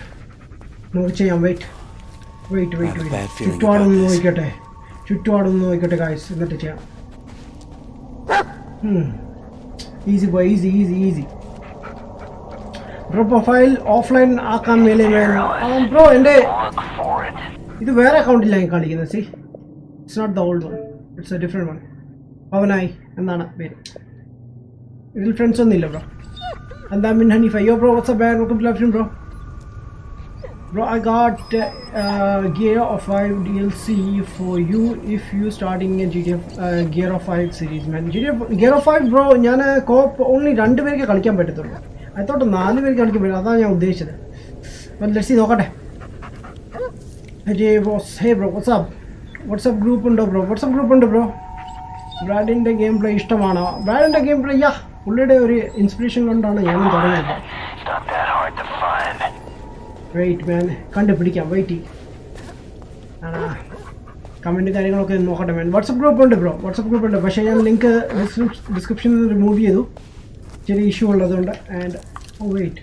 നമുക്ക് ചെയ്യാം, wait. Wait. I have a bad feeling ചുറ്റുപാടൊന്ന് about this. നോക്കട്ടെ. ചുറ്റുപാടൊന്ന് നോക്കട്ടെ, guys. എന്നിട്ട് ചെയ്യാം. Easy boy, easy. Bro, profile offline ആക്കാൻ മേലെ man. Bro, എൻ്റെ Look for it. ഇത് വേറെ അക്കൗണ്ടിലാണ് കാണിക്കുന്നത്. See, it's not the old one. It's a different one. Pavanayi എന്നാണ് പേര്. ഇതിൽ ഫ്രണ്ട്സ് ഒന്നും ഇല്ല ബ്രോ. എന്താ മിൻ Haneefa? Yo bro, what's up man? Welcome to live stream bro. Bro, I got Gear of 5 DLC for you if you starting a Gear of 5 series, man. Gear of 5 bro, ഞാൻ co-op only 2 പേർക്ക് കളിക്കാൻ പറ്റത്തുള്ളൂ. I thought 4 പേർക്ക് കളിക്കാൻ പറ്റും, അതാണ് ഞാൻ ഉദ്ദേശിച്ചത്. But let's see, നോക്കട്ടെ. Hey boss, hey bro, what's up? WhatsApp group ഉണ്ടോ bro? WhatsApp group ഉണ്ട് bro. ബ്രാഡിൻ്റെ ഗെയിം പ്ലേ ഇഷ്ടമാണോ? ബ്രാഡിൻ്റെ ഗെയിം പ്ലേ പുള്ളിയുടെ ഒരു ഇൻസ്പിറേഷൻ കൊണ്ടാണ് ഞാനും തുടങ്ങിയത്. It's not that hard to find. Wait man, കണ്ടുപിടിക്കാം, വെയിറ്റ് ചെയ്യും. കമൻറ്റ് കാര്യങ്ങളൊക്കെ നോക്കട്ടെ മാൻ. വാട്സപ്പ് ഗ്രൂപ്പ് ഉണ്ട് ബ്രോ, വാട്സപ്പ് ഗ്രൂപ്പ് ഉണ്ട്. പക്ഷേ ഞാൻ ലിങ്ക് ഡിസ്ക്രിപ്ഷനിൽ റിമൂവ് ചെയ്തു, ചെറിയ ഇഷ്യൂ ഉള്ളതുകൊണ്ട്. And wait,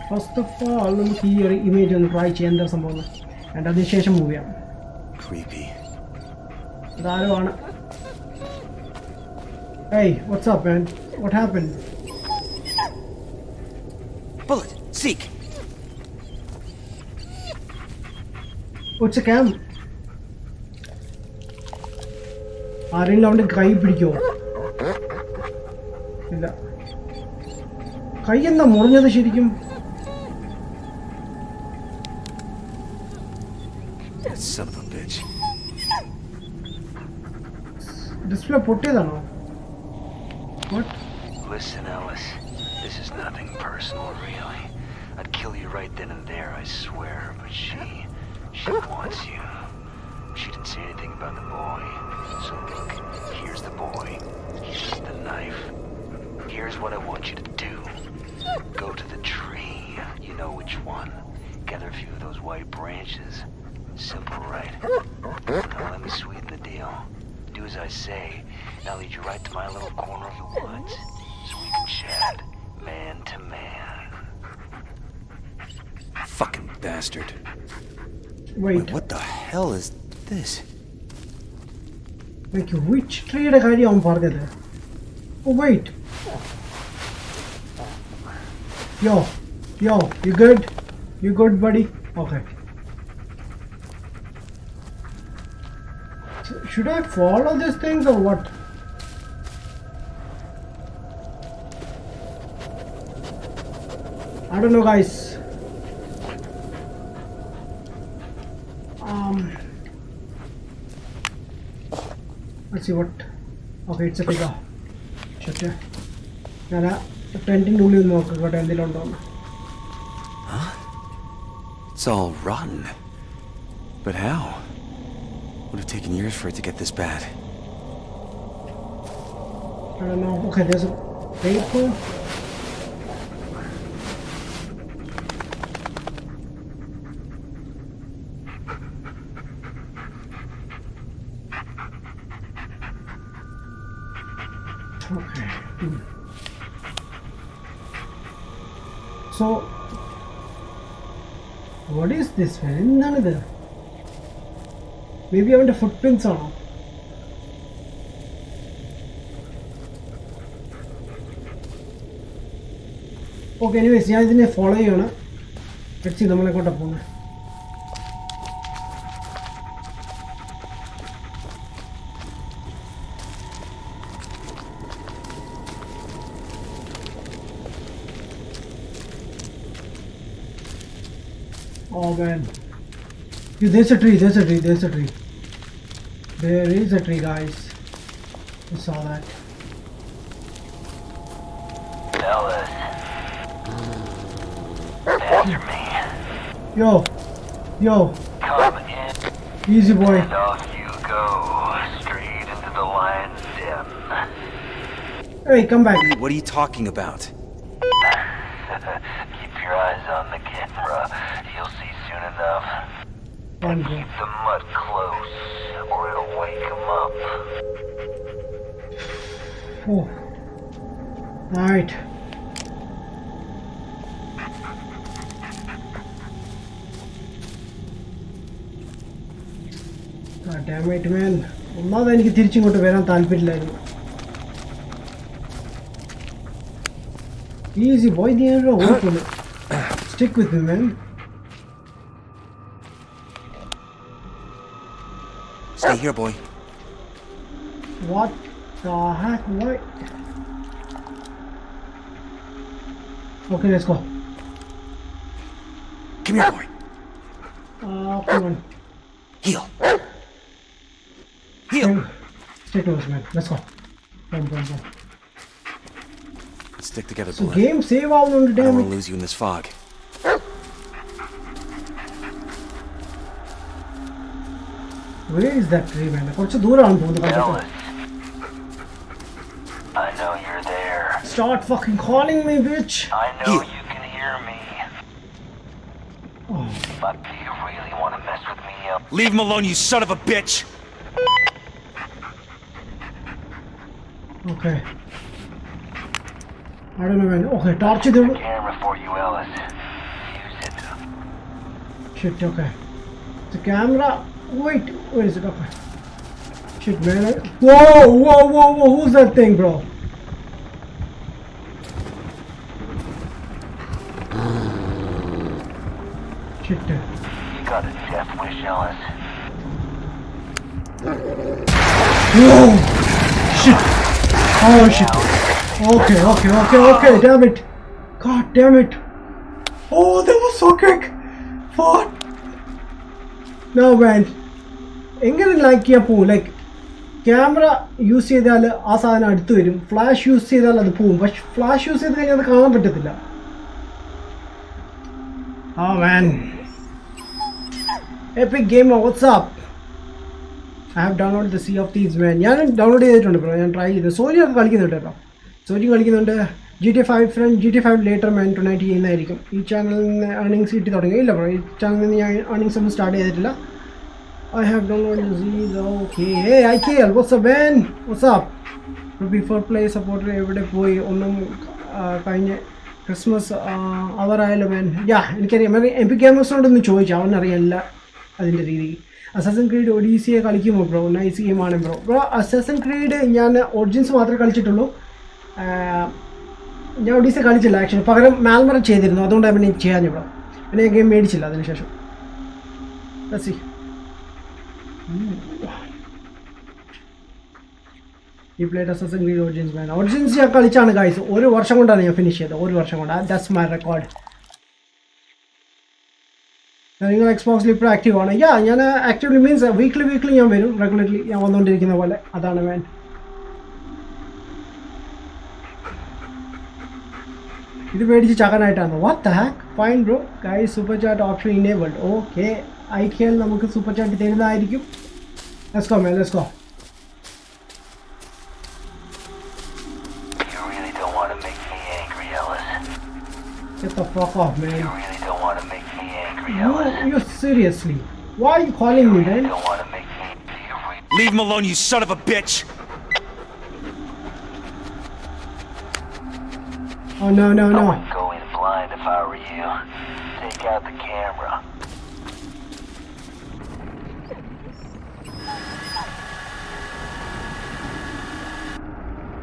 first of all നമുക്ക് ഈ ഒരു ഇമേജ് ഒന്ന് ട്രൈ ചെയ്യാൻ എന്താ സംഭവം, ആൻഡ് അതിനുശേഷം മൂവ് ചെയ്യാം. Creepy. ഇതാരോ ആണ്. Hey, what's up man? What happened? Bullet, seek. What's a cam? ആരെങ്കിലും അവൻ്റെ കൈ പിടിക്കുമോ? ഇല്ല. കൈ എന്താ മുറിഞ്ഞത് ശരിക്കും? That son of a bitch. Display പൊട്ടിയതാണോ? What? Listen, Ellis. This is nothing personal, really. I'd kill you right then and there, I swear. But she wants you. She didn't say anything about the boy. So look, here's the boy. Here's the knife. Here's what I want you to do. Go to the tree. You know which one. branches. Simple, right? Now let me sweeten the deal. Do as I say, and I'll lead you right to my little corner of the woods, so we can chat, man to man. Fucking bastard. Wait. What the hell is this? Like which trade carry on for that? Oh wait. Yo, you good? You good, buddy? Okay. So, should I follow these things or what? I don't know, guys. Let's see what. Okay, it's a figure. Shit, yeah. Nana, tenting only more. Got ended on down. Huh? It's all rotten. But how? Would have taken years for it to get this bad. I don't know. Okay, there's a paper. Okay. So, what is this, man? None of them. Maybe I want the footprints on. Okay, anyways, I didn't follow you. Let's see the one I got up on. Oh man. There's a tree, There is a tree, guys. I saw that. Fellas. Answer me. Yo. Come in. Easy boy. And off you go. Straight into the lion's den. Hey, come back. What are you talking about? Keep your eyes on the camera. You'll see soon enough. One go. Keep the mud close, or it'll wake him up. Oh. Alright. God damn it, man. ഒന്നാമത് എനിക്ക് തിരിച്ചിങ്ങോട്ട് വരാൻ താല്പര്യമില്ലായിരുന്നു. Easy boy, stick with me, man. Stay here, boy. What the heck? What? Okay, let's go. Come here, boy. Come on. Heal. Stay close, man. Let's go. Boom. Let's stick together, So Blair. game save all on the I don't damn. want to lose you in this fog. Where is that tree, man? കുറച്ച് ദൂരമാണ് പോകുന്നത്. Ellis, I know you're there. Start fucking calling me, bitch. I know you can hear me. Oh. But do you really want to mess with me? Leave him alone, you son of a bitch! Okay. I don't know, man. Okay, torch the Camera for you, Ellis. Use it. shit. Okay. The camera. Wait, where is it? Okay. Shit, man. Whoa! Who's that thing, bro? Shit. You got a death wish, Ellis. Whoa! Shit! Oh shit! Okay, damn it! God damn it! Oh, that was so quick! What? No, man. എങ്ങനെ like ചെയ്യാൻ പോവും? Like camera use ചെയ്താൽ ആ സാധനം അടുത്ത് വരും, flash use ചെയ്താൽ അത് പോവും, പക്ഷെ ഫ്ലാഷ് യൂസ് ചെയ്ത് കഴിഞ്ഞാൽ അത് കാണാൻ പറ്റത്തില്ല. Oh man. Epic Gamer, what's up? I have downloaded the Sea of Thieves, man. ഞാൻ ഡൗൺലോഡ് ചെയ്തിട്ടുണ്ട് ബ്രോ. ഞാൻ ട്രൈ ചെയ്തു. സോജി ഒക്കെ കളിക്കുന്നുണ്ട് കേട്ടോ. സോജി കളിക്കുന്നുണ്ട്, GTA 5 ഫ്രണ്ട് GTA 5 ലേറ്റർ മാൻ ടൊണേറ്റ് ചെയ്യുന്നതായിരിക്കും. ഈ ചാനലിൽ നിന്ന് ഏർണിങ്സ് കിട്ടി തുടങ്ങി. ഇല്ല ബ്രോ, ഈ ചാനലിൽ നിന്ന് ഞാൻ ഏർണിങ്സ് ഒന്നും സ്റ്റാർട്ട് ചെയ്തിട്ടില്ല. I have downloaded the okay. Hey IKL, what's up man? What's up? Before play supporter എവിടെ പോയി ഒന്നും കഴിഞ്ഞ ക്രിസ്മസ് അവറായാലും മാൻ. എനിക്കറിയാം. എം പി ഗെയിമേഴ്സിനോടൊന്ന് ചോദിച്ചു, അവനറിയാമില്ല അതിൻ്റെ രീതി. അസാസിൻ ക്രീഡ് ഒഡീസിയെ കളിക്കുമോ ബ്രോ? നൈസ് ഗെയിമാണ് ബ്രോ. അസാസിൻ ക്രീഡ് ഞാൻ ഒറിജിൻസ് മാത്രമേ കളിച്ചിട്ടുള്ളൂ. ഞാൻ ഒഡീസി കളിച്ചില്ല ആക്ച്വലി. പകരം മാൽമറ ചെയ്തിരുന്നു, അതുകൊണ്ടാണ് പിന്നെ ചെയ്യാൻ ബ്രോ. പിന്നെ ഗെയിം മേടിച്ചില്ല അതിനുശേഷം. ഈ പ്ലേറ്റ് അസാസിൻ ക്രീഡ് ഒറിജിൻസ് മാൻ. ഒറിജിൻസ് ഞാൻ കളിച്ചാണ് ഗൈസ്. 1 വർഷം കൊണ്ടാണ് ഞാൻ ഫിനിഷ് ചെയ്തത്. 1 വർഷം കൊണ്ട്. That's my record. നിങ്ങൾ എക്സ്ബോക്സിൽ ഇപ്പോൾ ആക്റ്റീവ് ആണ്? ഞാൻ ആക്റ്റീവ്ലി മീൻസ് വീക്ക്ലി ഞാൻ വരും. റെഗുലർലി ഞാൻ വന്നുകൊണ്ടിരിക്കുന്ന പോലെ. അതാണ് മാൻ. ഇത് മേടിച്ച് ചാകാനായിട്ടാണ്. What the hack? Fine bro. Guys super chat option enabled. Okay, IKL നമുക്ക് സൂപ്പർ ചാറ്റ് തരുന്നതായിരിക്കും. Let's go man, let's go. Get the fuck off, man. You really don't want to make me angry, No, Ellis. you seriously. Why are you calling me, You man? don't want to make me. Leave him alone, you son of a bitch! Oh no. I wouldn't go in blind if I were you. Take out the camera.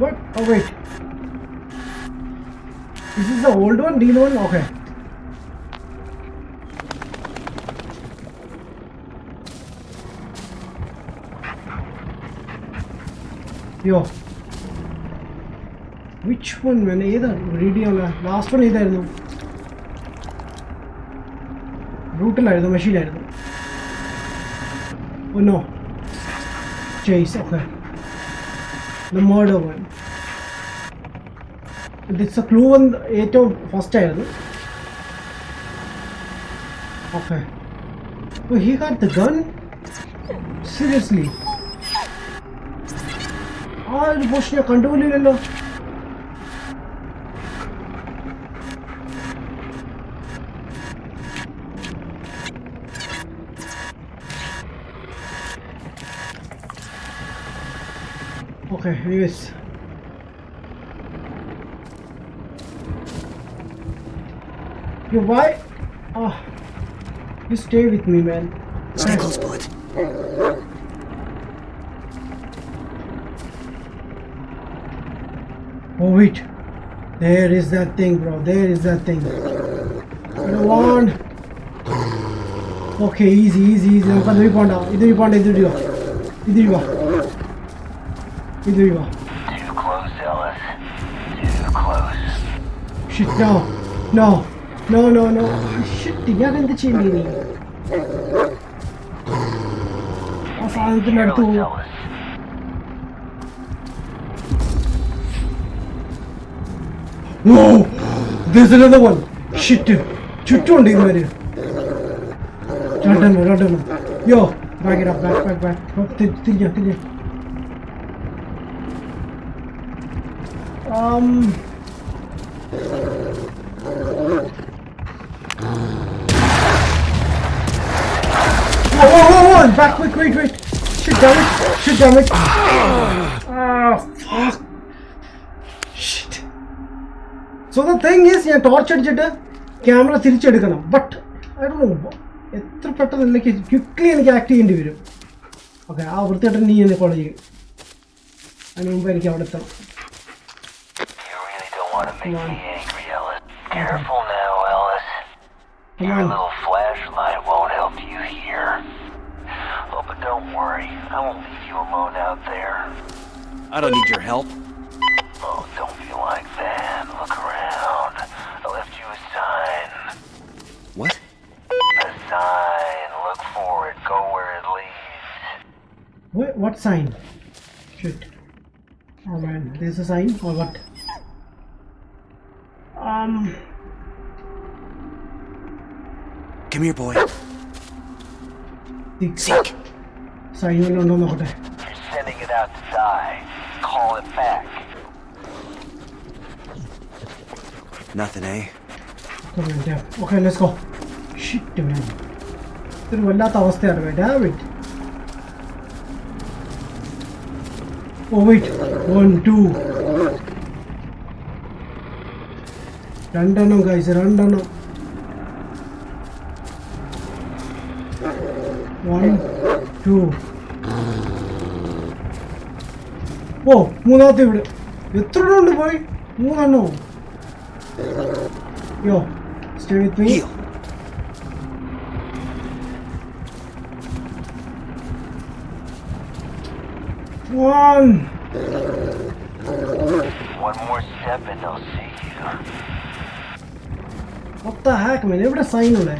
What? Oh wait. This is the old one, deal one? Okay. Yo. Which one man? Either radio last one either. Brutal the machine. Oh no. Chase, okay. The murder one. This is a clue one. First time. Okay. Oh, he got the gun? Seriously? The bush you control it. Okay, anyways. You why? You stay with me, man. Stay close, bullet. Oh wait, there is that thing, bro. There is that thing. I don't want. Okay, easy. I'm gonna rebound now. Either rebound. Too close, Ellis. Too close. Shit, no. Shit, ഞാൻ എന്ത് ചെയ്യുന്നേ? ആ സാധനത്തിനടുത്ത് Careless, Ellis. Whoa! There's another one. Shit. ചുറ്റുമുണ്ട് ഇതുവരെ. രണ്ടെണ്ണം. Yo, back it up. തിരിഞ്ഞ. Whoa! Back, wait. Shit, damn it. Fuck. Shit. So the thing is, ഞാൻ torch അടിച്ചിട്ട് ക്യാമറ തിരിച്ചെടുക്കണം. ബട്ട് ഐ ഡോണ്ട് നോ എത്ര പെട്ടെന്ന് ക്വിക്ക്ലി എനിക്ക് ആക്ട് ചെയ്യേണ്ടി വരും. ഓക്കെ, ആ വൃത്തിയായിട്ട് നീ എന്നെ കോൾ ചെയ്യും. അതിന് മുമ്പ് എനിക്ക് അവിടെ എത്തണം. You really don't want to make me angry, Ellis. Careful now, Ellis. Come Your on. little flashlight won't help you here. Oh, but don't worry. I won't leave you alone out there. I don't need your help. Oh, don't be like that. Look around. I left you a sign. What? A sign. Look for it. Go where it leads. Wait, what sign? Shit. Oh man, there's a sign or what? Come here, boy. Seek. Sign no. You're sending it out to die. Call it back. Nothing, eh? Okay, let's go. Shit, man. This is a lot, damn it. Oh wait, 1, 2. Run down, guys, run down. 1, 2. Oh, മൂന്നാമത്തെ ഇവിടെ എത്ര ഉണ്ട് പോയി മൂന്നെണ്ണോ yo stay with me Heal. One more step and I'll see you. what the heck man എവിടെ sign ഉള്ളേ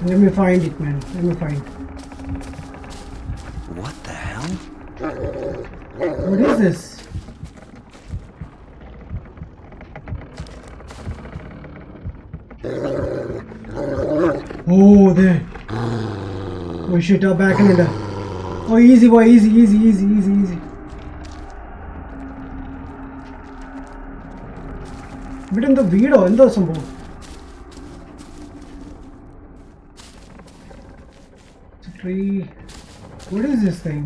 let me find it man let me find What the hell? what is this oh there oh shit back in there oh easy boy easy ഇവിടെ എന്തോ വീടോ എന്തോ സംഭവം tree what is this thing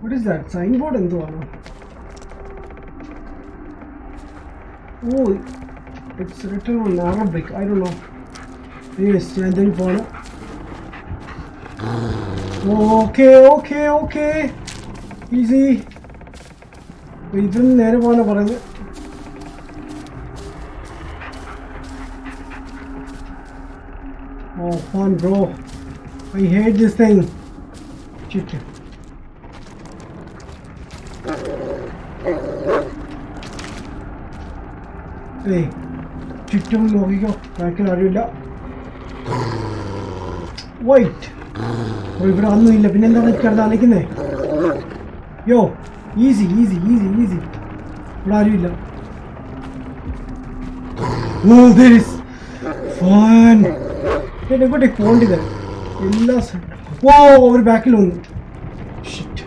what is that signboard എന്തോ ആണ് oh it's written on Arabic I don't know yes ഞാൻ ഇതിൽ പോണം okay easy ഇതിന് നേരെ പോകാനാ പറയുന്നത് oh fun bro I hate this thing shit hey ചുറ്റും നോക്കിക്കോ ബാക്കിൽ അറിയില്ല വൈറ്റ് ഇവിടെ ഒന്നുമില്ല പിന്നെന്താണ് കിടന്ന് അലക്കുന്നേ യോ easy ഇവിടെ ആരുമില്ല oh there is fun എങ്ങോട്ടേ പോകേണ്ടത് എല്ലാ ഓ ഒരു ബാക്കിൽ വന്നു shit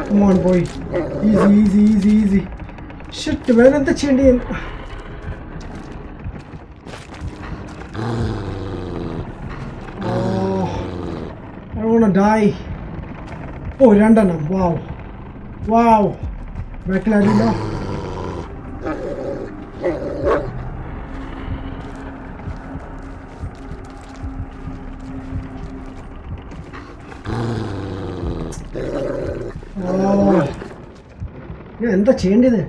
come on boy easy shit വേറെ എന്താ ചെയ്യേണ്ടി I don't wanna die. Oh, രണ്ടെണ്ണം wow ബാക്കിൽ ആരില്ല എന്താ ചെയ്യേണ്ടത്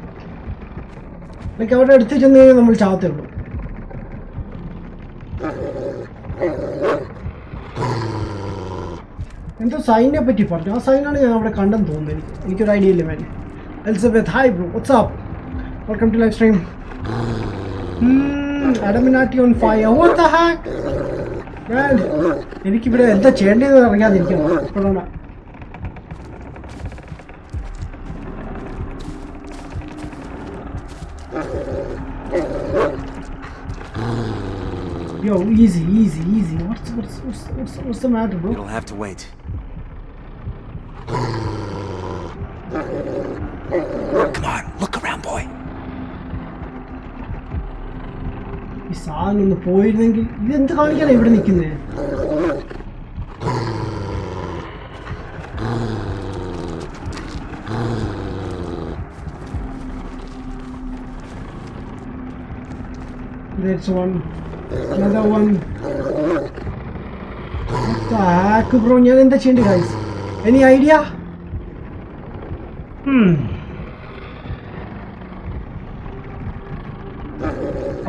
ലൈക്ക് അവിടെ അടുത്ത് ചെന്ന് കഴിഞ്ഞാൽ നമ്മൾ ചാവത്തേ ഉള്ളൂ എന്തോ സൈനെ പറ്റി പറഞ്ഞു ആ സൈനാണ് ഞാൻ അവിടെ കണ്ടെന്ന് തോന്നുന്നത് എനിക്കൊരു ഐഡിയ ഇല്ല man Elizabeth hi bro what's up welcome to live stream ADAMMINATI on fire what the heck man എനിക്കിവിടെ എന്താ ചെയ്യേണ്ടതെന്ന് അറിയാതിരിക്കുന്നു ഇപ്പോഴാണ് Yo, easy. What's the matter, bro? It'll have to wait. Come on, look around, boy. ഈ സാധനം ഒന്ന് പോയിരുന്നെങ്കിൽ ഇതെന്ത് കാണിക്കാനാ ഇവിടെ നിൽക്കുന്നേ That's one. Another one. What the heck, bro? ഞാൻ എന്താ ചെയ്യണ്ടേ guys? Any idea?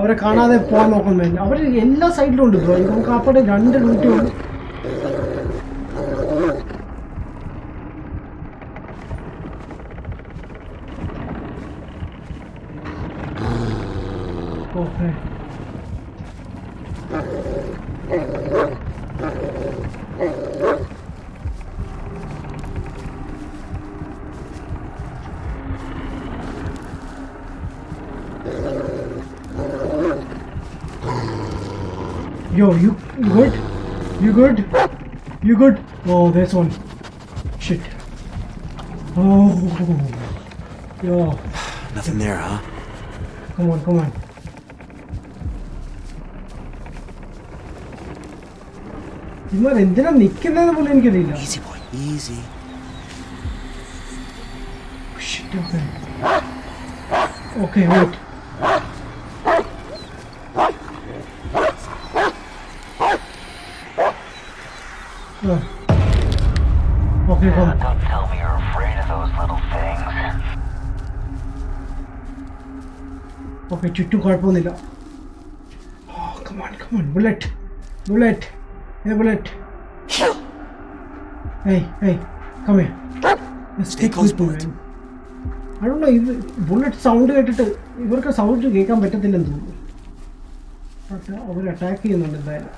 അവരെ കാണാതെ പോകാൻ നോക്കുന്നു അവർ എല്ലാ സൈഡിലും ഉണ്ട് ബ്രോ നമുക്ക് അപ്പോഴെ 2 ഡ്യൂട്ടി ഉണ്ട് okay Yo, you good? You good? You good? Oh, there's one. Shit. Oh. Yo. Nothing there, huh? Come on, come on. ഇവന്മാർ എന്തിനാ നിൽക്കുന്നതെന്ന് പോലും എനിക്കറിയില്ല. Easy, boy. Easy. Shit, okay. Okay, wait. Okay, come. Don't tell me you're afraid of those little things. Okay, ചുറ്റും കുഴപ്പമൊന്നുമില്ല. Oh, come on, come on. Bullet. Bullet. Hey, bullet. Hey, hey, come here. Let's Stay take close, this bullet. man. I don't know, ഇത് bullet sound കേട്ടിട്ട് ഇവർക്ക് sound കേൾക്കാൻ പറ്റത്തില്ലെന്ന് തോന്നുന്നു. പക്ഷെ അവർ attack ചെയ്യുന്നുണ്ട് എന്തായാലും.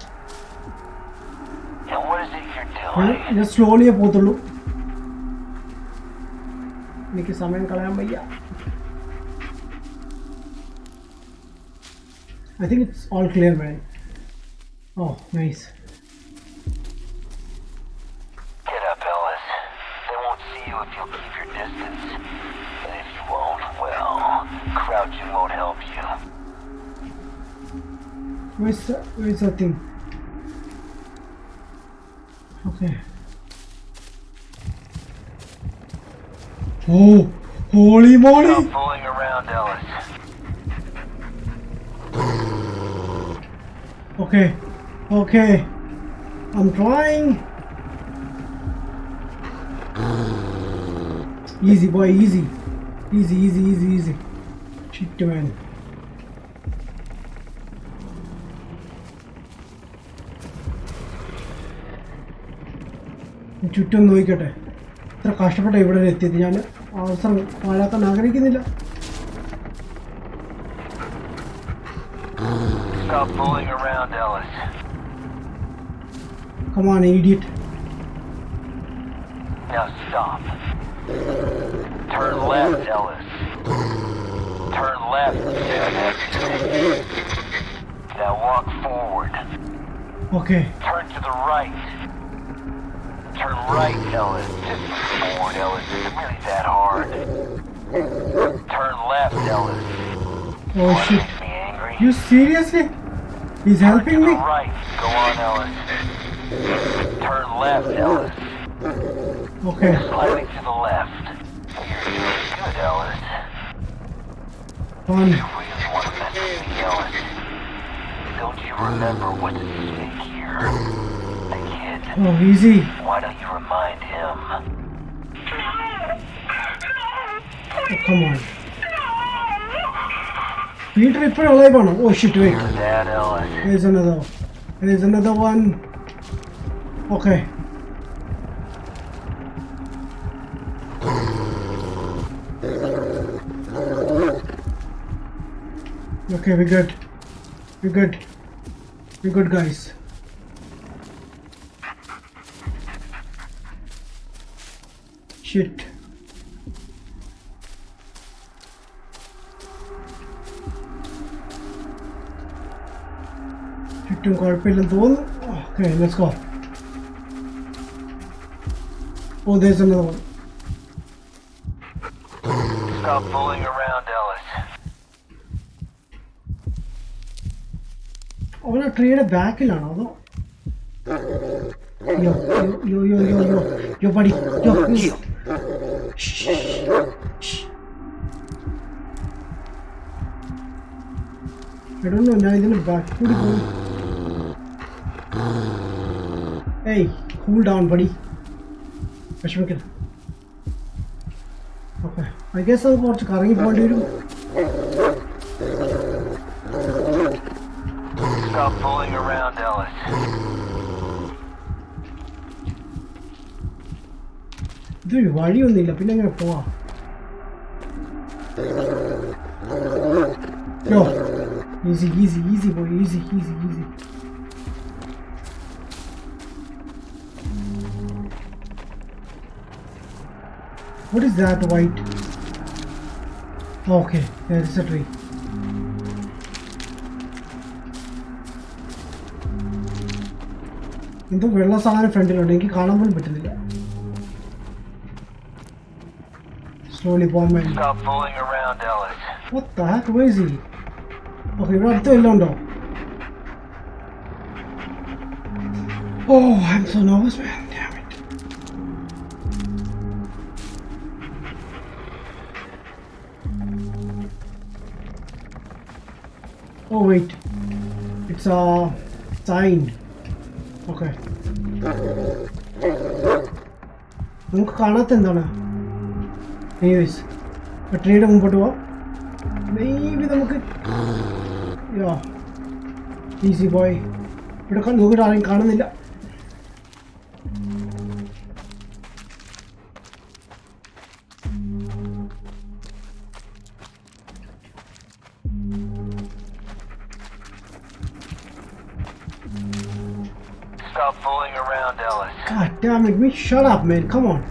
And what is it you're doing? ഞാൻ സ്ലോലിയേ പോകത്തുള്ളൂ. എനിക്ക് സമയം കളയാൻ വയ്യ. I think it's all clear, man. Oh, nice. Get up, Ellis. They won't see you if you'll keep your distance. And if you won't, well, crouching won't help you. Where's the thing? Okay. Oh, holy moly! Stop fooling around, Ellis. Okay, okay. I'm trying. Easy, boy, easy. Easy, easy, easy, easy. Shit, man. ചുറ്റും നോക്കിക്കട്ടെ. ഇത്ര കഷ്ടപ്പെട്ട ഇവിടെ എത്തിയത് ഞാൻ അവസരം പാഴാക്കാൻ ആഗ്രഹിക്കുന്നില്ല. Stop fooling around, Ellis. Come on, idiot. Now stop. Turn left, Ellis. Turn left. Now walk forward. Okay. Turn to the right. Turn right, Ellis. Just forward, Ellis. Is it really that hard? Turn left, Ellis. Oh shit. Makes me angry. You seriously? He's helping To me? the right. Go on, Ellis. Turn left, Ellis. Okay. Slightly to the left. You're doing good, Ellis. Fun. You really want to mess with me, Ellis? Don't you remember what's at stake here? The kid. Oh, easy. Why don't you remind him? Oh, come on. Peter ഇപ്പോൾ alive ആണോ? Oh shit, wait. Dad, Ellis. There's another one. There's another one. Okay. Okay, we're good. We're good. We're good, guys. Shit. ചുറ്റും കുഴപ്പമില്ലെന്ന് തോന്നുന്നു. Okay, let's go. Oh, there's another one. Stop fooling around, Ellis. അവൻ ആ ട്രീയുടെ ബാക്കിലാണോ അതോ യോ യോ യോ യോ യോ യോ പടി യോ Heal. I don't know, ഞാൻ ഇതിന് ബാക്ക് കൂടി പോകും. ഏയ് കൂൾ ഡൗൺ പടി വിഷമിക്കരുത്. ഓക്കെ ഐ ഗെസ് അത് കുറച്ച് കറങ്ങി പോകേണ്ടി വരും. Stop fooling around, Ellis. ഇതൊരു വഴിയൊന്നുമില്ല, പിന്നെ എങ്ങനെ പോവാ? യോ ഈസി ഈസി ഈസി പോയി, easy easy easy. What is that white? Okay, there is a tree. എന്തോ വെള്ള സാധനം ഫ്രണ്ടിലുണ്ട്, എനിക്ക് കാണാൻ പോലും പറ്റുന്നില്ല. Slowly bomb man. Stop fooling around, Ellis. What the heck? Where is he? Okay, ഇവിടെ അടുത്ത് വല്ലതും ഉണ്ടോ? Oh, I'm so nervous, man. Damn it. Oh wait, it's signed. Okay. നമുക്ക് കാണാത്ത എന്താണ്? Anyways, ട്രേഡ് മുമ്പോട്ട് പോവാം. Maybe നമുക്ക് ഈസി ബോയ്. ഇവിടെ നോക്കിയിട്ട് ആരെയും കാണുന്നില്ല. Stop fooling around, Ellis. God damn it, shut up, man. Come on.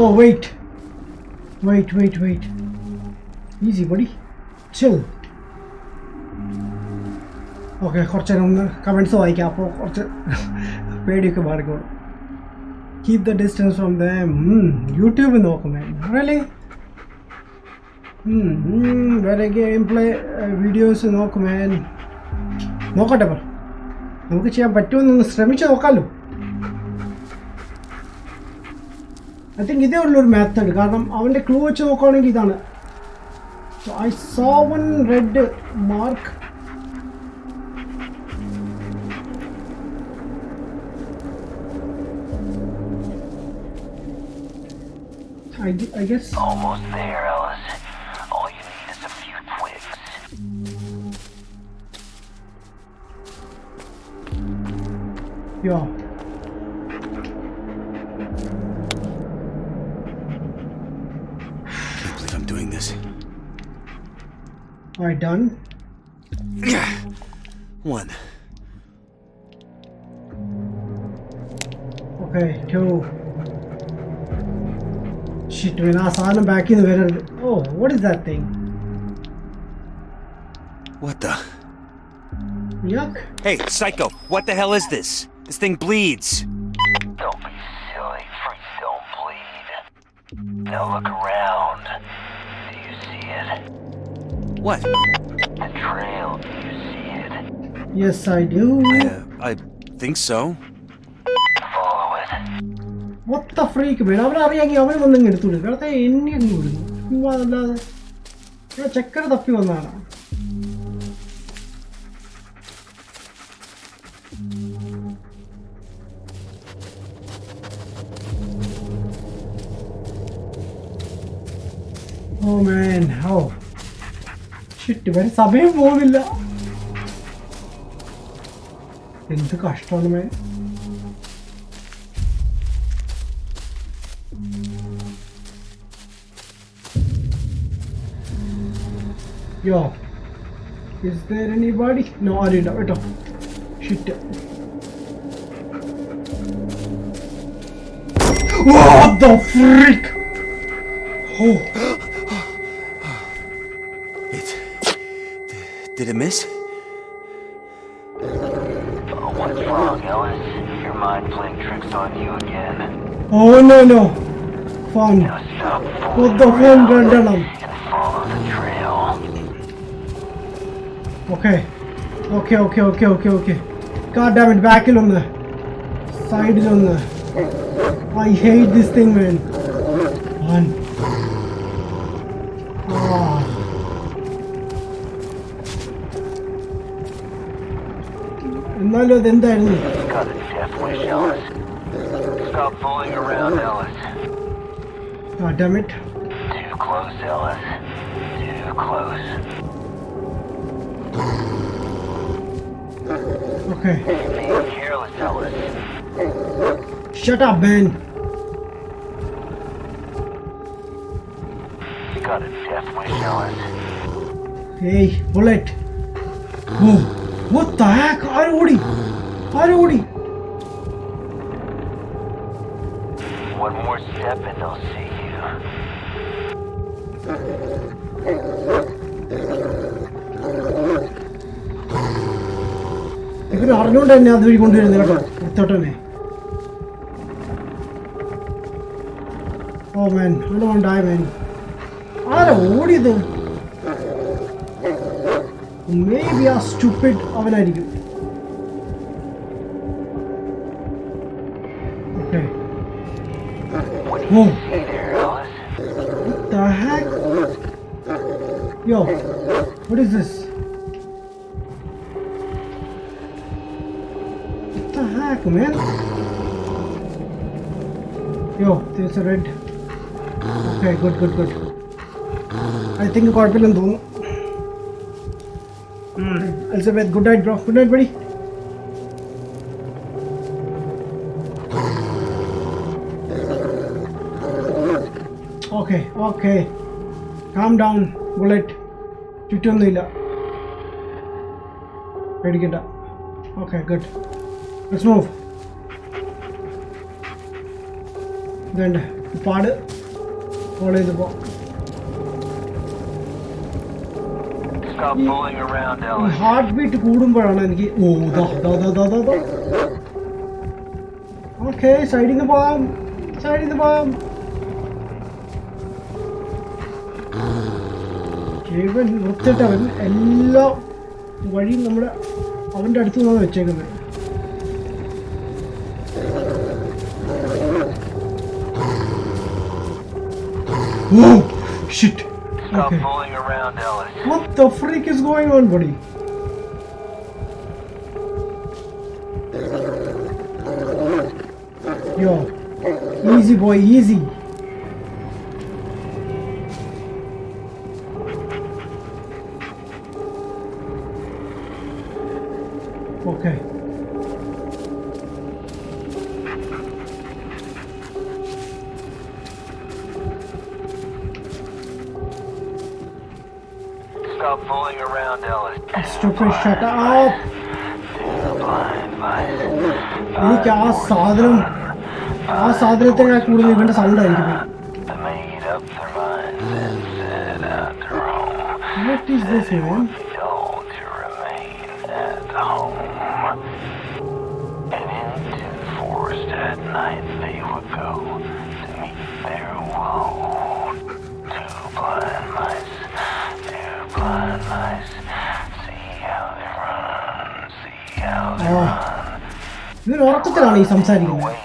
Oh, wait. Easy, buddy. Chill. Okay, കുറച്ച് നേരം കമൻറ്റ്സ് വായിക്കാം. അപ്പോൾ കുറച്ച് പേടിയൊക്കെ മാറിക്കോളും. Keep the distance from them. YouTube നോക്കും, man. Really? വേറെ ഗെയിം പ്ലേ വീഡിയോസ് നോക്കും, man. നോക്കട്ടെ, നമുക്ക് ചെയ്യാൻ പറ്റുമെന്നൊന്ന് ശ്രമിച്ച് നോക്കാമല്ലോ. I think ഇതേ ഉള്ളൊരു മെത്തേഡ്. കാരണം അവൻ്റെ ക്ലൂ വെച്ച് നോക്കുകയാണെങ്കിൽ ഇതാണ്. So I saw one red mark. I guess. Almost there, Ellis. All you need is a few twigs. Yeah. I'm doing this. Alright, done. 1. Okay, 2. Shit, when I saw him back in the mirror. Oh, what is that thing? What the? Yuck. Hey, psycho! What the hell is this? This thing bleeds. Don't be silly. Freaks don't bleed. Now look around. Do you see it? What? The trail. Do you see it? Yes, I do. I think so. Follow it. What the freak, man? അവനറിയാമെങ്കിൽ അവൻ വന്നിങ്ങ് എടുത്തുവിടും. വെറുതെ എന്നെ അങ്ങ് വിടുന്നു. അല്ലാതെ ഇവിടെ ചക്കര തപ്പി വന്നതാണ്. Oh man, oh shit, വരെ സമയം പോകുന്നില്ല. എന്ത് കഷ്ടമാണ്, man. Yo, is there anybody? No, I didn't. Wait up. Shit. What the freak? Oh. Did it miss? What's wrong, Ellis? Your mind playing tricks on you again. Oh no. Fun. Now stop Put fooling the phone around down. and follow the trail. Okay. God damn it, backil on the side on the. I hate this thing, man. Fun. എന്നാലും അതെന്തായിരുന്നു? Got a death wish, Ellis. Stop fooling around, Ellis. God damn it. Too close, Ellis. Too close. Okay. You're being careless, Ellis. Shut up, man. You got a death wish, Ellis. Hey, bullet. Oh, what the heck? Arudi. One more step and they'll see you. ഇവര് അറിഞ്ഞുകൊണ്ട് തന്നെ അതുവഴി കൊണ്ടുവരുന്നത് കേട്ടോ, പുറത്തോട്ട് തന്നെ. ഓ മാൻ, അവിടെ ഉണ്ടായ മാൻ ആരാ ഓടിയത്? Maybe a stupid അവനായിരിക്കും. Okay. Whoa. What the heck? Yo, what is this? What the heck, man? Yo, there's a red. Okay, good. I think കുഴപ്പമില്ലെന്ന് തോന്നുന്നു. Elizabeth, good night, bro. Good night, buddy. Okay. Calm down, bullet. ചുറ്റൊന്നുമില്ല, പേടിക്കണ്ട. Okay, good. Let's move. ഇതുണ്ട് പാട് follow ചെയ്ത് പോ. Heart beat കൂടുമ്പോഴാണ് എനിക്ക് okay സൈഡിൽ നിന്ന് പോവാം. ഇവൻ വൃത്തിട്ടവൻ എല്ലാ വഴിയും നമ്മുടെ അവൻ്റെ അടുത്ത് നിന്നാണ് വെച്ചേക്കുന്നത്. Oh shit. Stop fooling around, Ellis. What the freak is going on, buddy? Yo, easy boy, easy. Okay. Stop fooling around, Ellis. Stupid, shut up. എനിക്ക് ആ സാധനത്തിനെ കൂടുതൽ ഇവന്റെ സൗണ്ട് ആയിരിക്കും. What is this, man? ഇവർ ഉറക്കത്തിലാണ് ഈ സംസാരിക്കുന്നത്.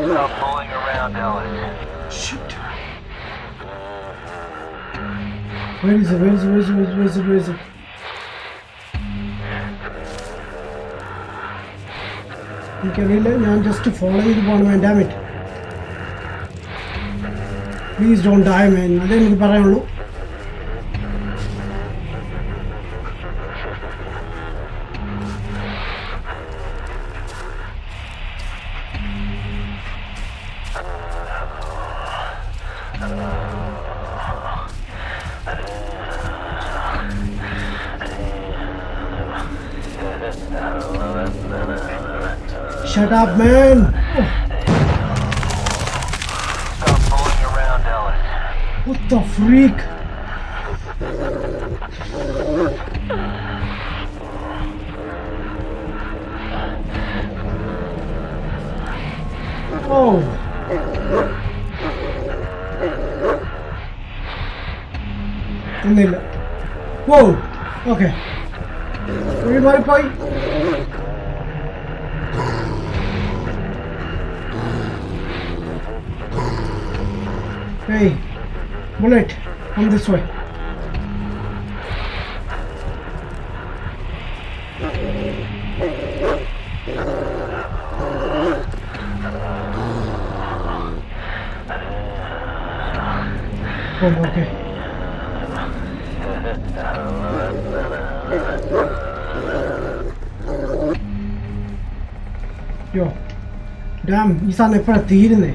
Stop fooling around, Ellis. Shit. Where is it? എനിക്കറിയില്ല, ഞാൻ ജസ്റ്റ് ഫോളോ ചെയ്ത് പോകണം. Man, damn it, please don't die man. അതേ എനിക്ക് പറയാനുള്ളൂ. Shut up, man! Stop fooling around, Ellis. What the freak? Oh! ഒന്നുമില്ല. Whoa! Okay. വഴി മാറിപ്പോയി. Hey, bullet, come this way. Oh, okay. Yo, damn, ഈ സാധനം എപ്പോഴാണ് തീരുന്നേ?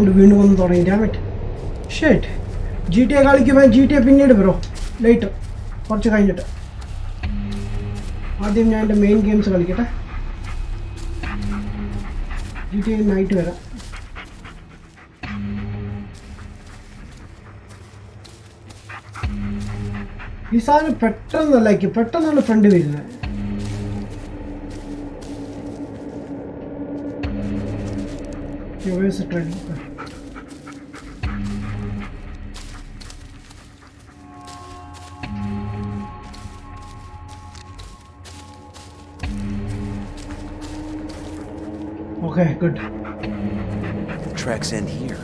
സൗണ്ട് വീണ്ടും വന്ന് തുടങ്ങി. Dam it. ഷിറ്റ്. GTA കളിക്കുമ്പോൾ GTA പിന്നീട് ബ്രോ. ലേറ്റ്. കുറച്ച് കഴിഞ്ഞിട്ട്. ആദ്യം ഞാൻ എൻ്റെ മെയിൻ ഗെയിംസ് കളിക്കട്ടെ. GTA നൈറ്റ് വരാം. ഈ സാധനം പെട്ടെന്നാണ് ഫ്രണ്ട് വരുന്നത്. Okay, good. Tracks end here.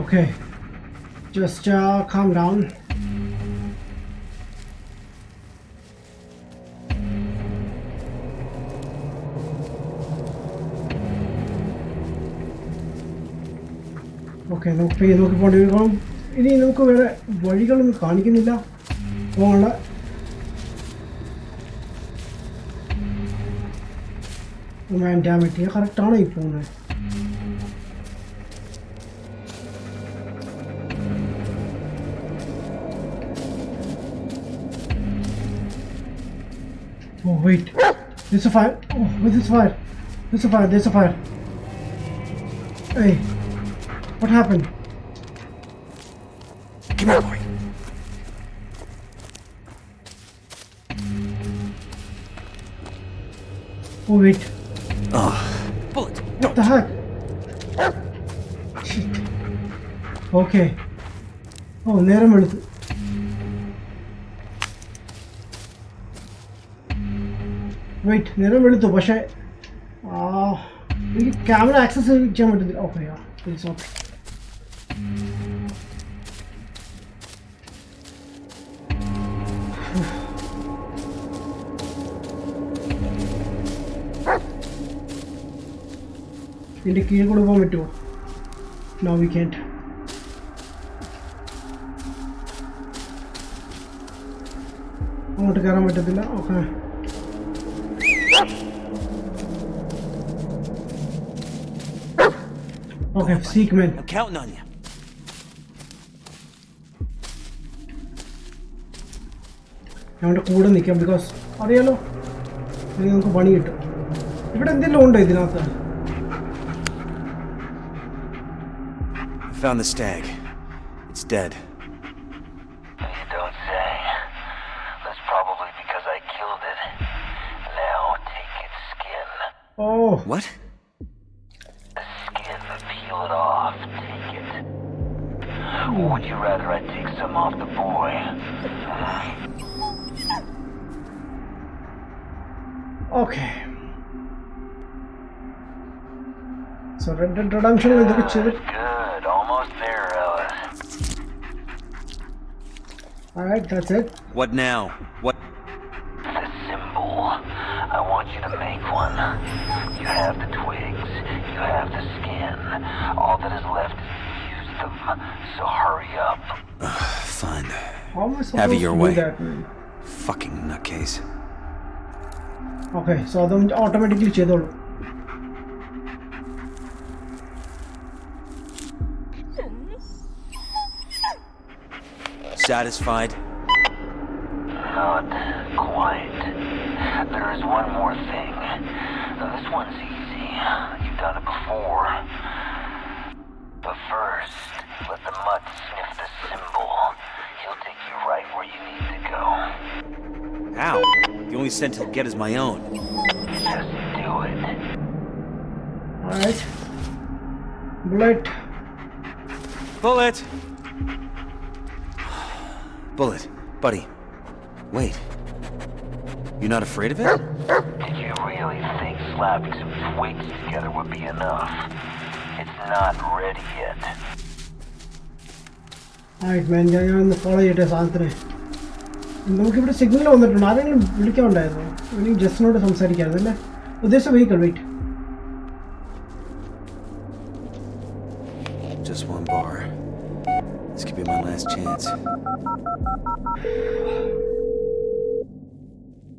Okay. Just calm down. Okay, നോക്കി പോകേണ്ടിരിക്കണം. ഇനി നമുക്ക് വേറെ വഴികളൊന്നും കാണിക്കുന്നില്ല പോകാനുള്ള. Dam it. കറക്റ്റാണോ ഈ പോകുന്നത്? Oh wait, there's a fire. Oh, where's this fire? There's a fire. Hey, what happened? Come on, boy. Oh wait, Bullet. what the heck? Shit. Okay. Oh, നേരം വെളുത്തു. വെയിറ്റ്, നേരം വെളുത്തു. പക്ഷേ എനിക്ക് ക്യാമറ ആക്സസ് ചെയ്യാൻ പറ്റുന്നില്ല. Okay, please. ഓക്കെ, ഇതിൻ്റെ കീഴിൽ കൂടെ പോകാൻ പറ്റുമോ? No, we can't. അങ്ങോട്ട് കയറാൻ പറ്റത്തില്ല. Okay, okay, seek men. I'm counting on you. ഞങ്ങളുടെ കൂടെ നിൽക്കാം. ബിക്കോസ് അറിയാലോ, അല്ലെങ്കിൽ നമുക്ക് പണി കിട്ടും. ഇവിടെ എന്തെങ്കിലും ഉണ്ടോ ഇതിനകത്ത്? I found the stag. It's dead. You don't say. That's probably because I killed it. Now take its skin. Oh. What? Peel it off. Take it. Or would you rather I take some off the boy? Okay. So Red Dead Redemption will do it. Good. Almost there, Ellis. Alright, that's it. What now? What? The symbol. I want you to make one. You have the twigs. You have the skin. All that is left is to use them. So hurry up. Fine. How am I supposed Have it your to do way. that, man? Fucking nutcase. Okay, so അതും automatically ചെയ്തോളൂ. Satisfied? Not quite. There is one more thing. Now, this one's easy. You've done it before. But first, let the mutt sniff the symbol. He'll take you right where you need to go. How? The only scent he'll get is my own. Just do it. Alright. Bullet. Bullet! Bullet, buddy. Wait. You're not afraid of it? Did you really think slapping some twigs together would be enough? It's not ready yet. Alright, man. ഞാനൊന്ന് follow ചെയ്യട്ടെ സാധനത്തിന്. നമുക്കിവിടെ signal വന്നിട്ടുണ്ട്. ആരെങ്കിലും വിളിക്കാനുണ്ടായിരുന്നു? എനിക്ക് ജസ്റ്റിനോട് സംസാരിക്കാമായിരുന്നു അല്ലേ? ഉദ്ദേശിച്ച vehicle. Wait. Just one bar. This could be my last chance.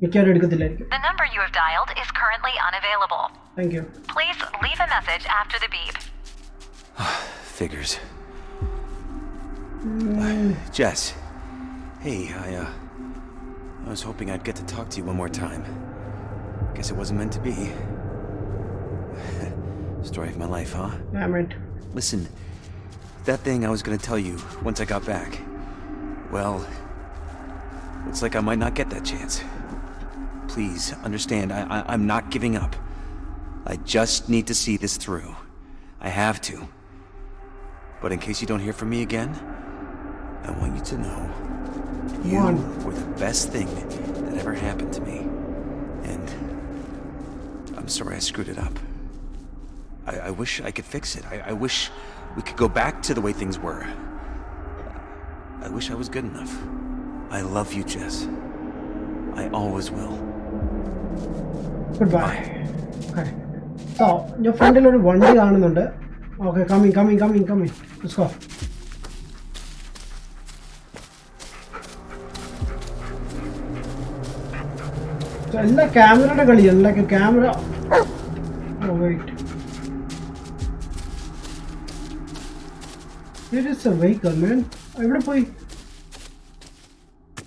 മിക്കവാറും എടുക്കത്തില്ലായിരിക്കും. The number you have dialed is currently unavailable. Thank you. Please leave a message after the beep. Figures. Jess. Hey, I was hoping I'd get to talk to you one more time. Guess it wasn't meant to be. Story of my life, huh? Damn it. Listen, that thing I was gonna tell you once I got back. Well, looks like I might not get that chance. Please, understand, I'm not giving up. I just need to see this through. I have to. But in case you don't hear from me again, I want you to know you were the best thing that ever happened to me. And I'm sorry I screwed it up. I wish I could fix it. I wish we could go back to the way things were. I wish I was good enough. I love you, Jess. I always will. Goodbye. Okay. So, your friend is വണ്ടി കാണുന്നുണ്ട്. Okay, coming. Let's go. So, എല്ലാ ക്യാമറയുടെ കളിയാണ്. Like a camera. Oh wait. There is a vehicle, man. എവിടെ പോയി?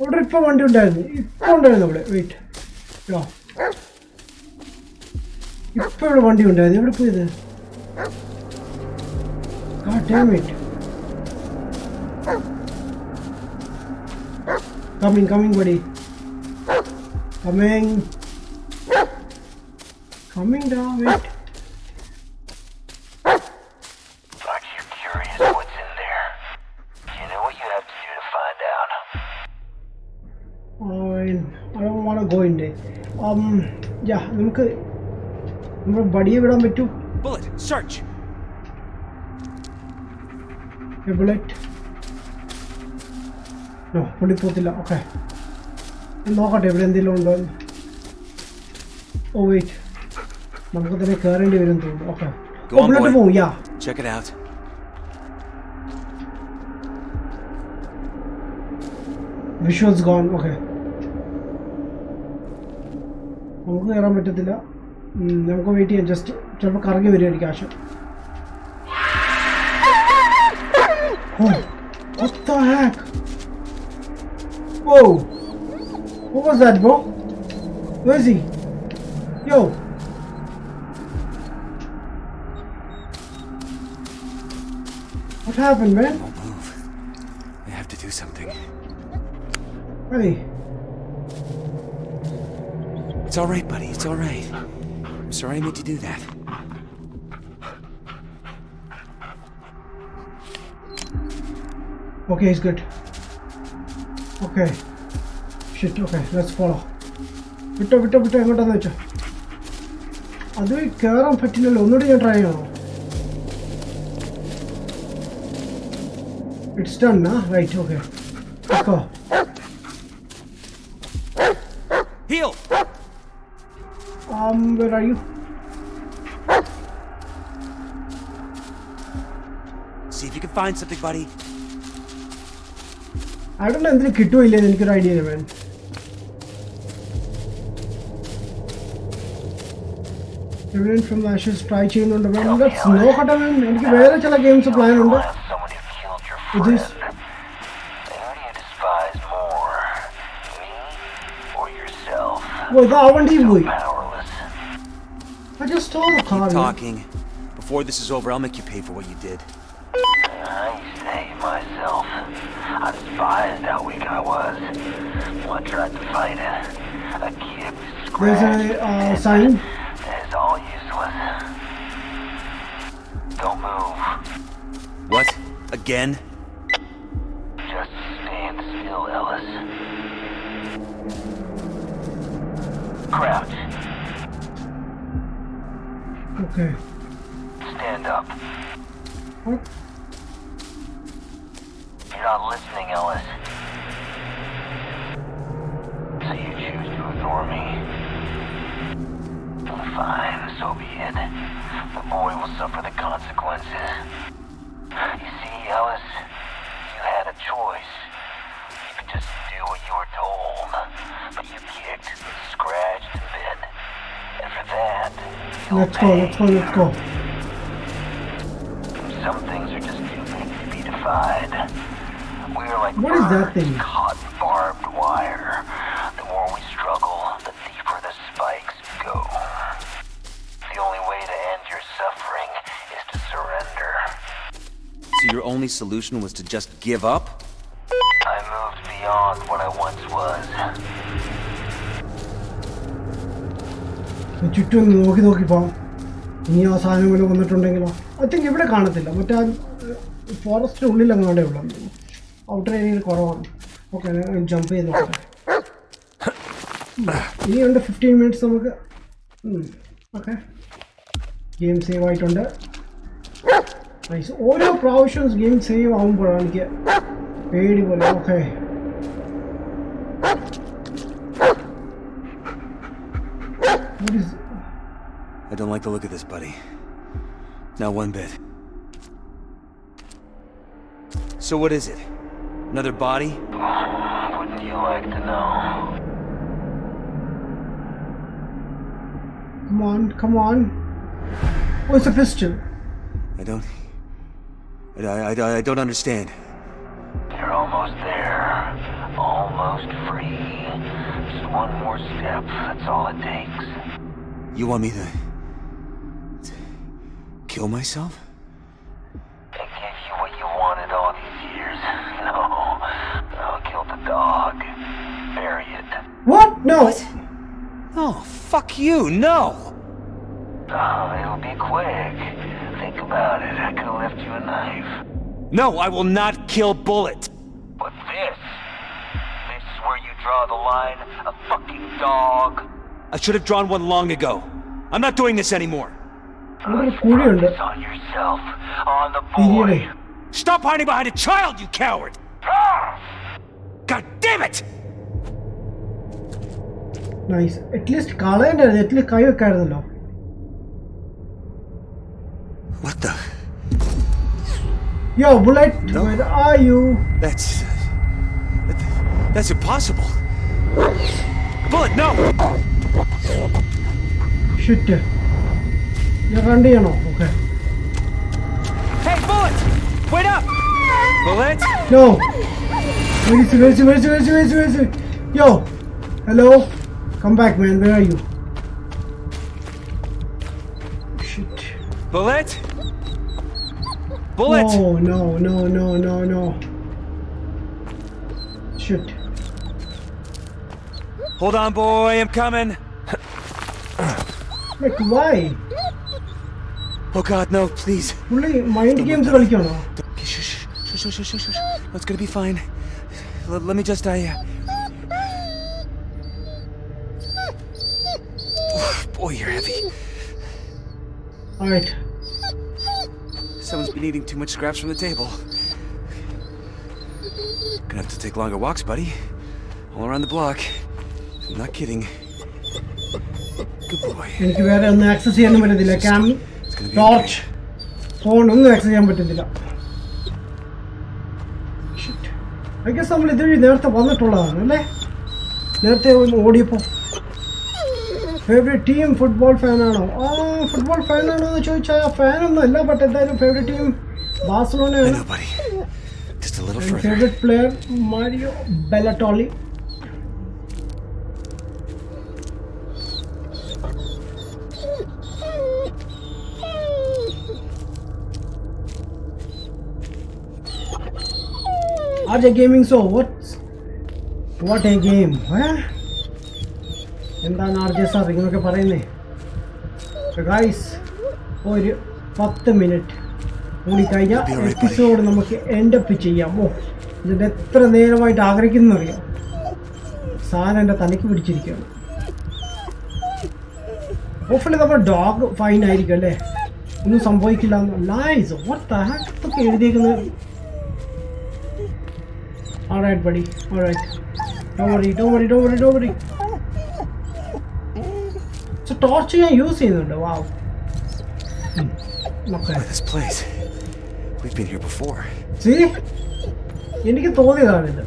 അവിടെ ഇപ്പൊ വണ്ടി ഉണ്ടായിരുന്നു. ഇപ്പൊ ഉണ്ടായിരുന്നു അവിടെ. Wait. യോ. ഇപ്പൊ ഇവിടെ വണ്ടി ഉണ്ടായിരുന്നു. എവിടെ പോയത്? God damn it. Coming, buddy. Coming down, wait. Aren't you curious what's in there? You know what you have to do to find out? I don't want to go in there. Yeah, നമുക്ക് നമ്മുടെ ബഡിയെ വിടാൻ പറ്റൂ. Bullet, search. A bullet. No, പൊടിപ്പോത്തില്ല. Okay. നോക്കട്ടെ ഇവിടെ എന്തെങ്കിലും ഉണ്ടോ. Oh wait. നമുക്ക് തന്നെ കയറേണ്ടി വരും തോന്നുന്നു. Okay. Go on, boy. പോവും. Yeah. Check it out. Visuals gone. Okay. നമുക്ക് കയറാൻ പറ്റത്തില്ല. നമുക്ക് വെയിറ്റ് ചെയ്യാം. ജസ്റ്റ് ചിലപ്പോൾ കറങ്ങി വരുമായിരിക്കും ആശ. Oh, what the heck? Whoa! What was that, bro? Where is he? Yo! What happened, man? Won't move. I have to do something. Hey. It's all right, buddy. It's all right. I'm sorry I made you do that. Okay, he's good. Okay. Shit, okay, let's follow. വിട്ടോ എങ്ങോട്ടാന്ന് വെച്ചോ. അത് കയറാൻ പറ്റില്ലല്ലോ. ഒന്നുകൂടി ഞാൻ try ചെയ്യണോ? It's done, huh? Right, okay. Let's go. Heal! Where are you? See if you can find something, buddy. I don't know എന്തിനും കിട്ടുമോ ഇല്ലെന്ന് എനിക്കൊരു ഐഡിയ ഇല്ല, man. Everyone from the ashes try ചെയ്യുന്നുണ്ട്. Let's നോക്കട്ടെ, man. എനിക്ക് വേറെ ചില ഗെയിംസ് പ്ലാൻ ഉണ്ട്. Someone who killed your friend. Who do you despise more? Me or yourself? Oh, ഇതാ ആ വണ്ടിയും പോയി. Powerless. I just stole the car. Keep talking. Before this is over, I'll make you pay for what you did. I say myself. I despised how weak I was. Well, I tried to fight it. A kid was There's scratched. a sign. It's all useless. Don't move. What? Again? Just stand still, Ellis. Crouch. Okay. Stand up. What? You're not listening, Ellis. So you choose to ignore me. Fine, so be it. The boy will suffer the consequences. You see, Ellis, you had a choice. You could just do what you were told. But you kicked the Let's go. Some things are just too big to be defied. We're like What is that thing? caught in barbed wire. The more we struggle, the deeper the spikes go. The only way to end your suffering is to surrender. So your only solution was to just give up? I moved beyond what I once was. ചുറ്റും നോക്കി പോകാം. ഇനി ആ സാധനങ്ങൾ വന്നിട്ടുണ്ടെങ്കിലോ I think ഇവിടെ കാണത്തില്ല. മറ്റേ ഫോറസ്റ്റിൻ്റെ ഉള്ളിൽ അങ്ങോട്ടേ ഉള്ളൂ. ഔട്ടർ ഏരിയയിൽ കുറവാണ്. ഓക്കെ ജമ്പ് ചെയ്ത് നോക്കാം. ഇനിയുണ്ട് 15 മിനിറ്റ്സ് നമുക്ക്. ഓക്കെ ഗെയിം സേവ് ആയിട്ടുണ്ട്. നൈസ്. ഓരോ പ്രാവശ്യവും ഗെയിം സേവ് ആകുമ്പോഴാണ് എനിക്ക് പേടി പോലെ. Okay I don't like the look of this, buddy. Not one bit. So what is it? Another body? Wouldn't you like to know? Come on. Oh, it's a pistol. I don't understand. You're almost there. Almost free. Just one more step. That's all it takes. You want me to kill myself? I gave you what you wanted all these years. No. I'll kill the dog. Bury it. What? No. Oh, fuck you, no! It'll be quick. Think about it. I could have left you a knife. No, I will not kill Bullet! But this is where you draw the line. A fucking dog. I should have drawn one long ago. I'm not doing this anymore. Focus on yourself. On the boy. Stop hiding behind a child, you coward! God damn it! Nice. At least കളയണ്ടായിരുന്നു. at least കൈ വെക്കായിരുന്നല്ലോ. What the? Yo, Bullet, No. where are you? That's impossible. Bullet, no! Shit. ഞാൻ കണ്ട് ചെയ്യണോ? Okay. Hey, Bullet! Wait up! Bullet? No. Where is he? Yo. Hello. Come back, man. Where are you? Shit. Bullet? Bullet! Oh, no. Shit. Hold on, boy, I'm coming. Like, why? Oh God, no, please. പുള്ളി mind games കളിക്കണോ? Okay, shush. It's gonna be fine. Let me just, Boy, you're heavy. Alright. Someone's been eating too much scraps from the table. Gonna have to take longer walks, buddy. All around the block. I'm not kidding. Good boy. എനിക്ക് വേറെ ഒന്നും access ചെയ്യാനും പറ്റത്തില്ല. Torch phone ഒന്നും access ചെയ്യാൻ പറ്റത്തില്ല. I guess നമ്മൾ ഇതുവഴി നേരത്തെ വന്നിട്ടുള്ളതാണ് അല്ലേ? നേരത്തെ ഓടിയപ്പോൾ. ഫേവറേറ്റ് ടീം ഫുട്ബോൾ ഫാനാണോ? ഫുട്ബോൾ ഫാനാണോ എന്ന് ചോദിച്ചാൽ ഫാനൊന്നും അല്ല. ബട്ട് എന്തായാലും ഫേവറേറ്റ് ടീം ബാഴ്സലോണയാണ്. Favourite player Mario Balotelli. RJ Gaming, so what a game, എന്താണ് RJ സാർ ഇങ്ങനെയൊക്കെ പറയുന്നേ? ഗൈസ് ഒരു 10 മിനിറ്റ് കൂടി കഴിഞ്ഞാൽ എപ്പിസോഡ് നമുക്ക് എൻഡപ്പ് ചെയ്യാം. ഇതിൻ്റെ എത്ര നേരമായിട്ട് ആഗ്രഹിക്കുന്നറിയാം. സാധനം എൻ്റെ തലയ്ക്ക് പിടിച്ചിരിക്കുകയാണ്. ഹോപ്പ്ഫുള്ളി നമ്മുടെ ഡോഗ് ഫൈൻ ആയിരിക്കും അല്ലേ? ഒന്നും സംഭവിക്കില്ല. നൈസ്. വാട്ട് ദ ഹെക്ക് ഇതൊക്കെ എഴുതിയിരിക്കുന്നത്. Alright, buddy. Alright. Don't worry. So torch ഞാൻ യൂസ് ചെയ്യുന്നുണ്ട്. Wow. Okay. This place. We've been here before. See? എനിക്ക് തോന്നിയതാണിത്.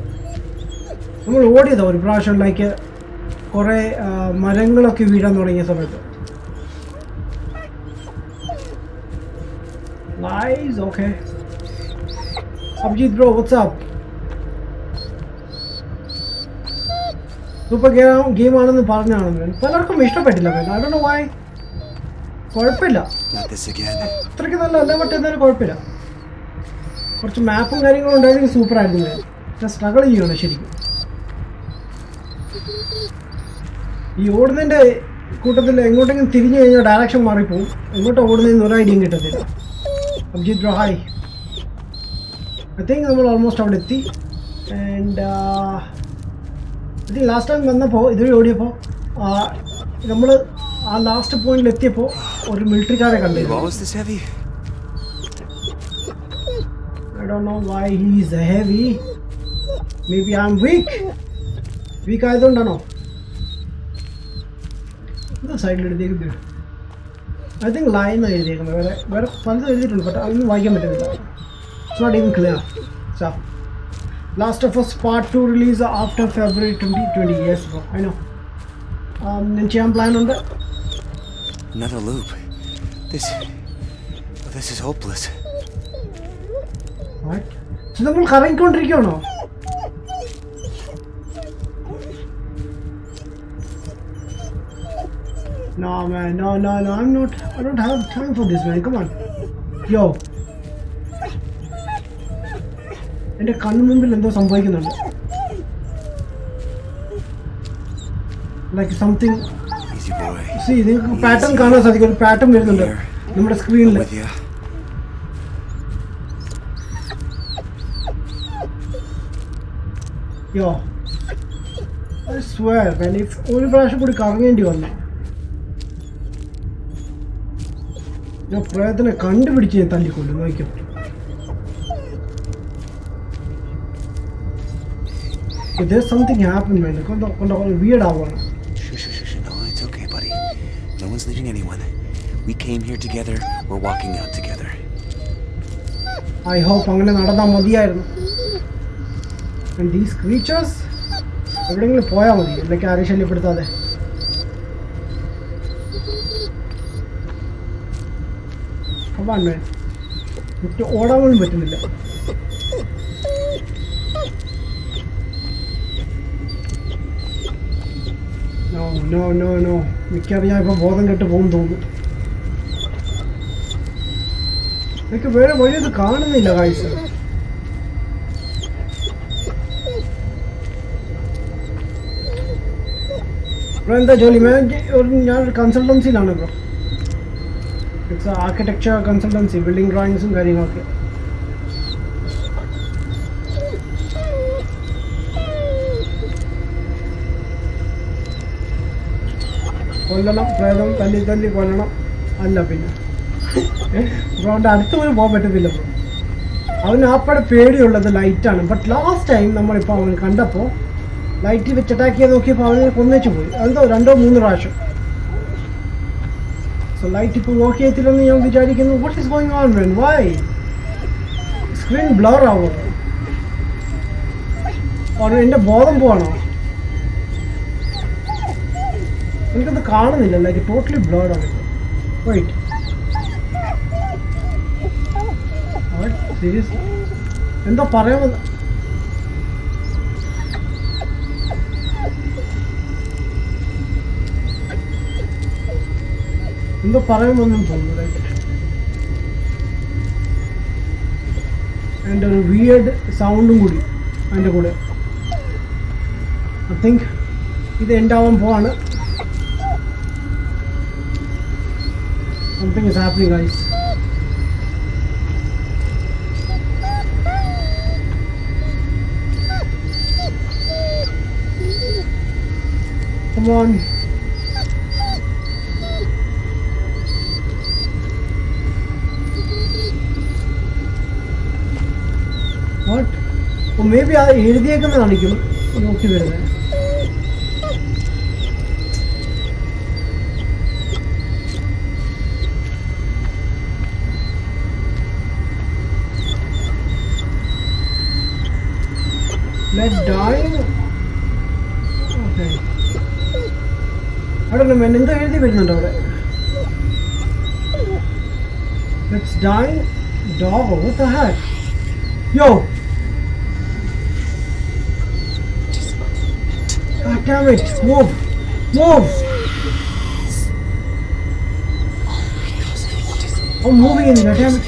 നമ്മൾ ഓടിയതാ ഒരു പ്രാവശ്യം. ലൈക്ക് കുറേ മരങ്ങളൊക്കെ വീഴാൻ തുടങ്ങിയ സമയത്ത്. guys. Okay. Abhijit bro, what's up? Super game ആണെന്ന് പറഞ്ഞാണ് പലർക്കും ഇഷ്ടപ്പെട്ടില്ല. I don't know why. കുഴപ്പമില്ല. Not this again. അത്രയ്ക്ക് നല്ലതല്ല, ബട്ട് എന്തായാലും കുഴപ്പമില്ല. കുറച്ച് മാപ്പും കാര്യങ്ങളും ഉണ്ടായിരുന്നെങ്കിൽ സൂപ്പർ ആയിരുന്നു. പക്ഷെ സ്ട്രഗിൾ ചെയ്യണം ശരിക്കും. ഈ ഓടുന്നതിൻ്റെ കൂട്ടത്തിൽ എങ്ങോട്ടെങ്കിലും തിരിഞ്ഞു കഴിഞ്ഞാൽ ഡയറക്ഷൻ മാറിപ്പോവും. എങ്ങോട്ട് ഓടുന്നതിന് ഒരു ഐഡിയയും കിട്ടത്തില്ല. Abhijith bro hi. I think നമ്മൾ ഓൾമോസ്റ്റ് അവിടെ എത്തി. And I think last time വന്നപ്പോൾ ഇതുവഴി ഓടിയപ്പോൾ നമ്മൾ ആ ലാസ്റ്റ് പോയിന്റിൽ എത്തിയപ്പോൾ ഒരു മിലിറ്ററിക്കാരെ കണ്ടിരുന്നു. I don't know why he's heavy. Maybe I'm weak. Weak ആയതുകൊണ്ടാണോ? എന്താ സൈഡിൽ എഴുതിയിരിക്കുന്നത്? ഐ തിങ്ക് ലൈൻ എഴുതിയിരിക്കുന്നത്. വേറെ പലതും എഴുതിയിട്ടുണ്ട്, ബട്ട് അതൊന്നും വായിക്കാൻ പറ്റുന്നില്ല. It's not even clear. So last of us part 2 release after February 2020. Yes bro, I know. ഞാൻ ചെയ്യാൻ പ്ലാൻ ഉണ്ട്. Another loop. This is hopeless. What? So നമ്മൾ കറങ്ങിക്കൊണ്ടിരിക്കുകയാണോ? No man, no. I don't have time for this man. Come on. Yo. എൻ്റെ കണ്ണു മുമ്പിൽ എന്തോ സംഭവിക്കുന്നുണ്ട്. Like something. Easy boy. See, നിങ്ങൾക്ക് പാറ്റേൺ കാണാൻ സാധിക്കും. ഒരു പാറ്റേൺ വരുന്നുണ്ട് നമ്മുടെ സ്ക്രീനിൽ. Yo, I swear, man, if ഒരു പ്രാവശ്യം കൂടി കറങ്ങേണ്ടി വന്നു ഞാൻ പ്രയത്നം കണ്ടുപിടിച്ച് ഞാൻ തല്ലിക്കൊണ്ടു നോക്കും. There's something happened, man. കൊണ്ട weird ആവുകയാണ്. No, it's okay, buddy. No one's leaving anyone. We came here together. We're walking out together. I hope അങ്ങനെ നടന്നാൽ മതിയായിരുന്നു. And these creatures എവിടെയെങ്കിലും പോയാൽ മതി, അല്ലെങ്കിൽ ആരെയും ശല്യപ്പെടുത്താതെ. Come on, man. വിട്ട് ഓടാൻ പോലും പറ്റുന്നില്ല. No. മിക്കവാറും ഞാൻ ഇപ്പോൾ ബോധം കെട്ട് പോകും തോന്നുന്നു. എനിക്ക് വേറെ വഴിയത് കാണുന്നില്ല കാഴ്ച. ബ്രോ എന്താ ജോലി? ഞാനൊരു കൺസൾട്ടൻസിയിലാണ് bro. It's architecture consultancy, building ഡ്രോയിങ്സും കാര്യങ്ങളൊക്കെ. കൊല്ലണം, പ്രേതം തല്ലി കൊല്ലണം. അല്ല പിന്നെ ബ്രോ അവൻ്റെ അടുത്ത് പോലും പോകാൻ പറ്റത്തില്ല ബ്രോ. അവന് ആപ്പടെ പേടിയുള്ളത് ലൈറ്റാണ്. ബട്ട് ലാസ്റ്റ് ടൈം നമ്മളിപ്പോൾ അവൻ കണ്ടപ്പോൾ ലൈറ്റ് വെച്ച് അറ്റാക്ക് ചെയ്ത് നോക്കിയപ്പോൾ അവന് കൊന്നേച്ച് പോയി. അതെന്തോ 2-3 പ്രാവശ്യം. സോ ലൈറ്റ് ഇപ്പോൾ വർക്ക് ചെയ്യത്തില്ലെന്ന് ഞാൻ വിചാരിക്കുന്നു. What is going on man? Why screen blur ആവുമോ? ഓർ എൻ്റെ ബോധം പോവാണോ? എനിക്കത് കാണുന്നില്ല. ലൈക്ക് ടോട്ടലി ബ്ലർഡ് ആണ്. വെയിറ്റ്, സീരിയസ് എന്തോ പറയാൻ പറയാമെന്നും തോന്നുന്നു. ലൈക്ക് അതിൻ്റെ ഒരു വിയേർഡ് സൗണ്ടും കൂടി അതിൻ്റെ കൂടെ. ഐ തിങ്ക് ഇത് എൻഡാവാൻ പോവാണ്. Something is happening, guys. Come on. What? Oh, maybe I എഴുതിയേക്കുന്ന കാണിക്കും. നോക്കി വരുന്നത്. Let dying. Okay. I don't know, man. എന്താ എഴുതി വരുന്നുണ്ട് അവിടെ? Let's die Dog, what the heck? Yo! God damn it! Move! Move! I'm moving in there, damn it!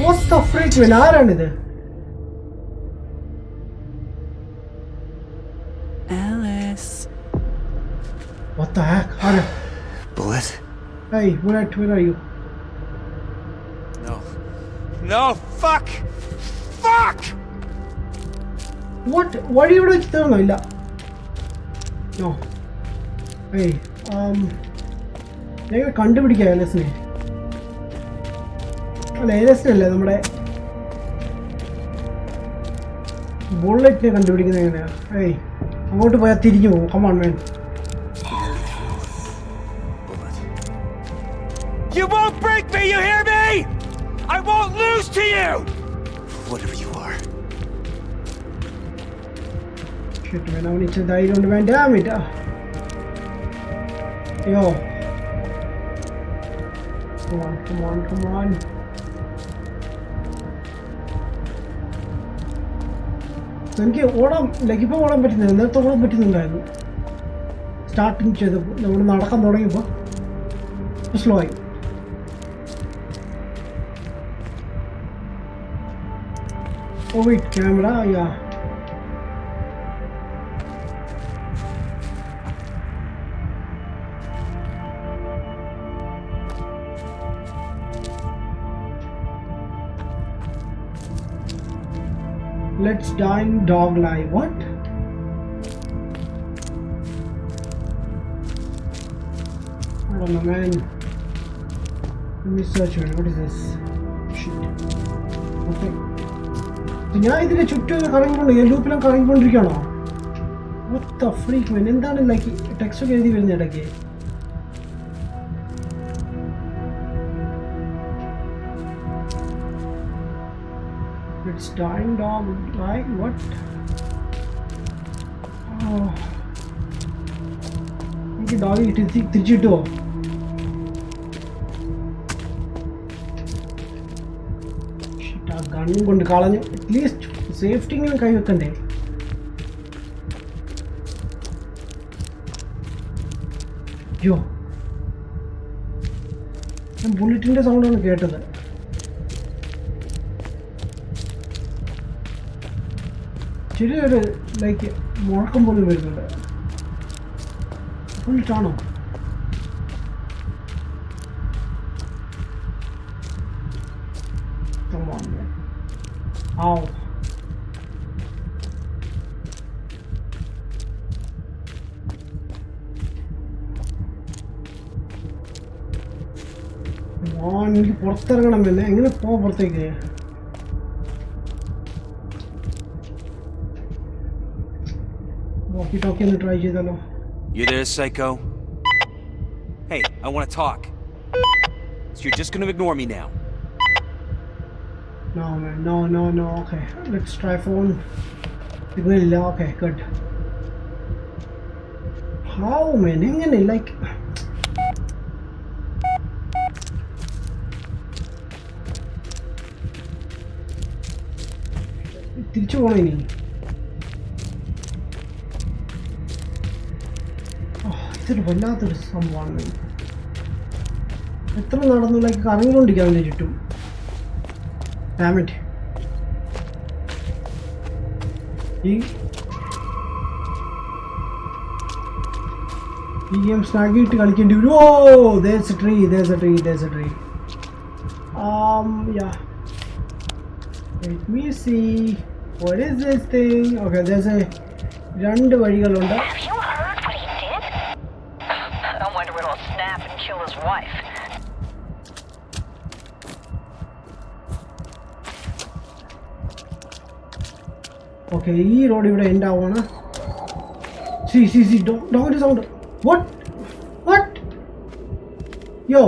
What the freak, man? I don't know. Alice. What the heck? Hurry. Bullet? Hey, where are you? No. No, fuck! Fuck! What? Why do you do it? No. Hey, ഞാൻ കണ്ടുപിടിക്കാം എലസിനെ. അല്ല എലസിനല്ലേ നമ്മുടെ ബുള്ളറ്റിനെ കണ്ടുപിടിക്കുന്നത് എങ്ങനെയാ? ഏയ് അങ്ങോട്ട് പോയാൽ തിരിഞ്ഞു പോകും. Come on man. You won't break me, you hear me? I won't lose to you! Whatever you are. Shit man, അവന് ഇച്ചിരി ധൈര്യമുണ്ട് man, damn it. Yo. Come on. എനിക്ക് ഓടാൻ ഇപ്പോൾ ഓടാൻ പറ്റുന്നില്ല. നേരത്തെ ഓടാൻ പറ്റുന്നുണ്ടായിരുന്നു. സ്റ്റാർട്ടിങ് ചെയ്തപ്പോൾ നമ്മൾ നടക്കാൻ തുടങ്ങിയപ്പോൾ സ്ലോ ആയി. Oh wait, camera, yeah. Let's dine dog live. What? I don't know, man. Let me search it. What is this? Shit. Okay. ഞാൻ ഇതിന്റെ ചുറ്റും കറങ്ങിക്കൊണ്ട് ലൂപ്പിലും കറങ്ങിക്കൊണ്ടിരിക്കുകയാണോ? What the freak man? എന്താണ് ലൈക്ക് ടെക്സ്റ്റ് ഒക്കെ എഴുതി വരുന്ന ഇടയ്ക്ക്? It's dying dog, right? What? Oh. എനിക്ക് dog തിരിച്ചിട്ടോ? ഗണ്ണും കൊണ്ട് കളഞ്ഞു. അറ്റ്ലീസ്റ്റ് സേഫ്റ്റിങ്ങനെ കൈവെക്കണ്ടേ? അയ്യോ, ഞാൻ ബുള്ളറ്റിന്റെ സൗണ്ടാണ് കേട്ടത്. ചെറിയൊരു ലൈക്ക് മുഴക്കം പോലും വരുന്നുണ്ട്. ബുള്ളറ്റാണോ? Come on, man. Ow. എനിക്ക് പുറത്തിറങ്ങണം തന്നെ. എങ്ങനെ പോവാം പുറത്തേക്ക്? walkie talkie ഒന്ന് ട്രൈ ചെയ്താലോ? You there, psycho? Hey, I want to talk. So you're just gonna ignore me now? No man, no. Okay, let's try phone. Signal illa. Okay, good. How man? എങ്ങനെ like തിരിച്ചു പോണോ ഇനി? ഇതൊരു വല്ലാത്തൊരു സംഭവമാണ്. എത്ര നടന്നു ലൈക്ക് കറങ്ങിക്കൊണ്ടിരിക്കാൻ അതിൻ്റെ ചുറ്റും. Damn it. ഈ ഗെയിം സ്നാഗിയിട്ട് കളിക്കേണ്ടി വരും. Oh, there's a tree. Yeah. Let me see. What is this thing? Okay, there's a രണ്ട് വഴികളുണ്ട്. Have you heard what he did? I wonder if it'll snap and kill his wife. Okay, ഈ road ഇവിടെ end ആവുകയാണ്. See, don't sound. What? Yo.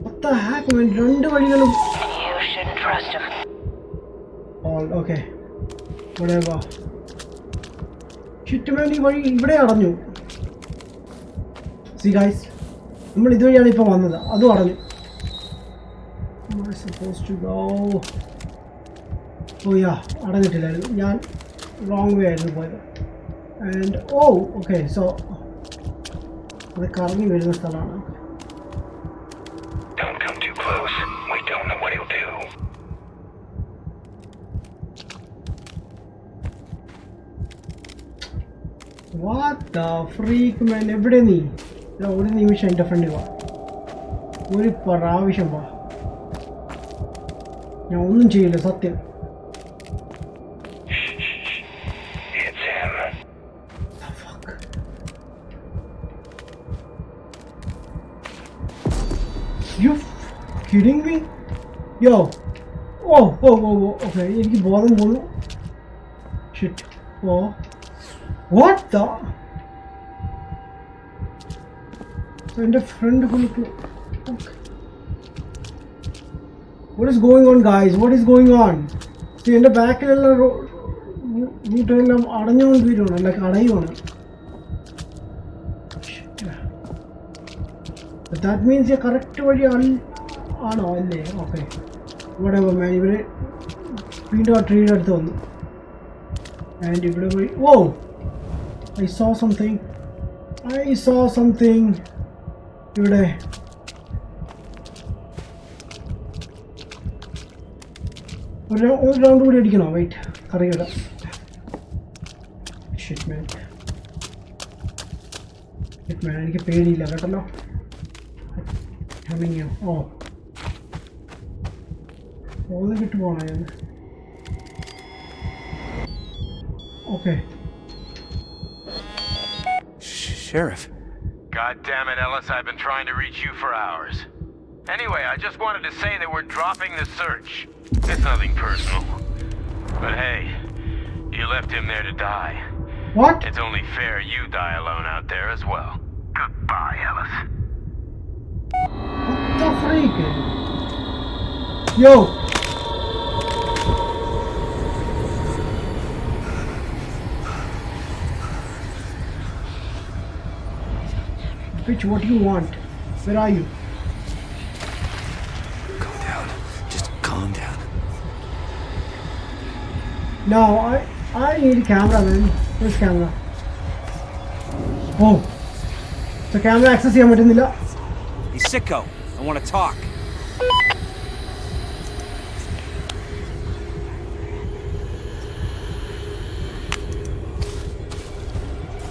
What the heck man? രണ്ട് വഴികളും. You shouldn't trust him. All okay. Whatever. Shit man, ഈ വഴി ഇവിടെ അടഞ്ഞു. See guys, നമ്മൾ ഇതുവഴിയാണ് ഇപ്പോൾ വന്നത്. അതും അടഞ്ഞു. supposed to go? Oh yeah, അടഞ്ഞിട്ടില്ലായിരുന്നു. ഞാൻ wrong way ആയിരുന്നു പോയത്. And oh, okay, so അത് കറങ്ങി വരുന്ന സ്ഥലമാണ്. Don't come too close. We don't know what he'll do. What the freak, man? എവിടെ നീ? ഒരു നിമിഷം എൻ്റെ ഫ്രണ്ട് വാ. ഒരു പ്രാവശ്യം വാ. ഞാൻ ഒന്നും ചെയ്യില്ല സത്യം. It's him. The fuck? You kidding me? Yo. Oh, okay. എനിക്ക് ബോധം പോന്നു. Shit. Oh. What the? So എൻ്റെ front കുളിക്കു. What is going on, guys? What is going on? See, എൻ്റെ ബാക്കിലുള്ള റൂട്ടെല്ലാം അടഞ്ഞുകൊണ്ട് വരുവാണ്, ലൈക്ക് അടയുവാണ്. That means ഈ കറക്റ്റ് വഴി ആണോ അല്ലേ? Okay, whatever man. ഇവര് വീണ്ടും ആ ട്രീയുടെ അടുത്ത് വന്നു. ആൻഡ് ഇവിടെ വഴി. ഓ, I saw something. ഇവിടെ ഒരു റൗണ്ട് കൂടി അടിക്കണോ? വെയിറ്റ്, അറിയില്ല. ഷിറ്റ് മാൻ, എനിക്ക് പേടിയില്ല കേട്ടല്ലോ. ഓ, ഒന്ന് കിട്ടു പോണോ ഞാൻ? Okay. Sheriff. God damn it, Ellis, I've been trying to reach you for hours. Anyway, I just wanted to say that we're dropping the search. It's nothing personal. But hey, you left him there to die. What? It's only fair you die alone out there as well. Goodbye, Ellis. What the freak? Yo! Bitch, what do you want? Where are you? Calm down. Just calm down. No, I need a camera, man. Where's camera? Oh. So camera access ചെയ്യാൻ പറ്റുന്നില്ല. Hey, sicko. I want to talk.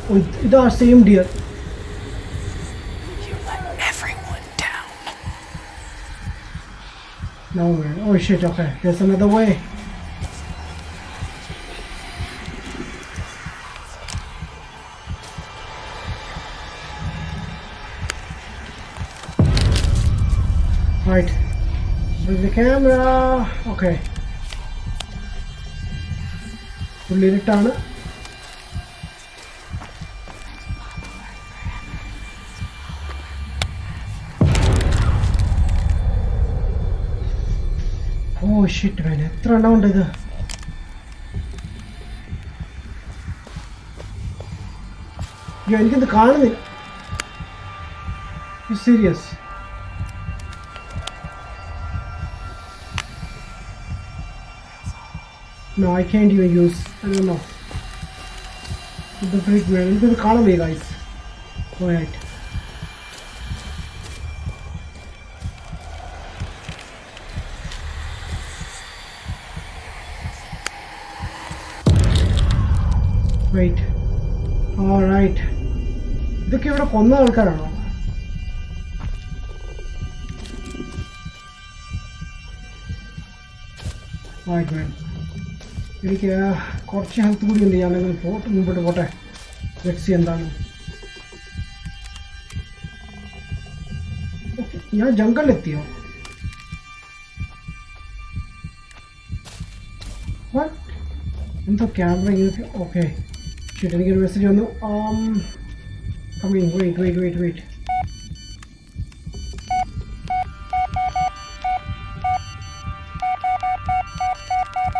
Oh, it's our same deer. No man. Oh shit, okay. There's another way. Right. With the camera. Okay. പുള്ളിയിട്ടാണ്. Oh shit man, എത്ര എണ്ണം ഉണ്ട് ഇത്? എനിക്കിത് കാണുന്നില്ല. You serious? No, I can't even use. I don't know. The freak man, എനിക്കിത് കാണാൻ വയ്യ guys. Alright. Wait. Alright. ഇതൊക്കെ ഇവിടെ കൊന്ന ആൾക്കാരാണോ? Right man. എനിക്ക് കുറച്ച് ഹെൽത്ത് കൂടി ഉണ്ട്. ഞാനങ്ങനെ മുമ്പോട്ട് പോട്ടെ. ലെറ്റ്സ് സീ എന്താണ്. ഞാൻ ജംഗലിലെത്തിയോ? എന്തോ ക്യാമറ ഇങ്ങനെ. ഓക്കെ ശരി, എനിക്കൊരു മെസ്സേജ് വന്നു. കമ്മിങ്. വെയിറ്റ്.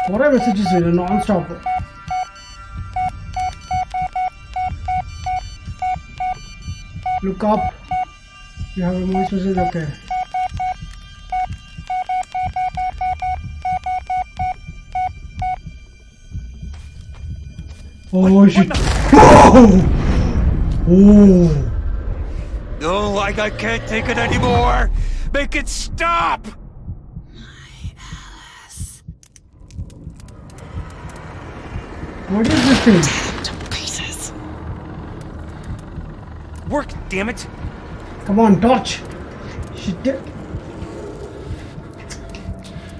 കുറേ മെസ്സേജസ് വരും non stop. Look up. You have a voice message. Okay. Oh shit. Oh! No, I can't take it anymore! Make it stop! What is this thing? Work, damn it! Come on, torch. Shit.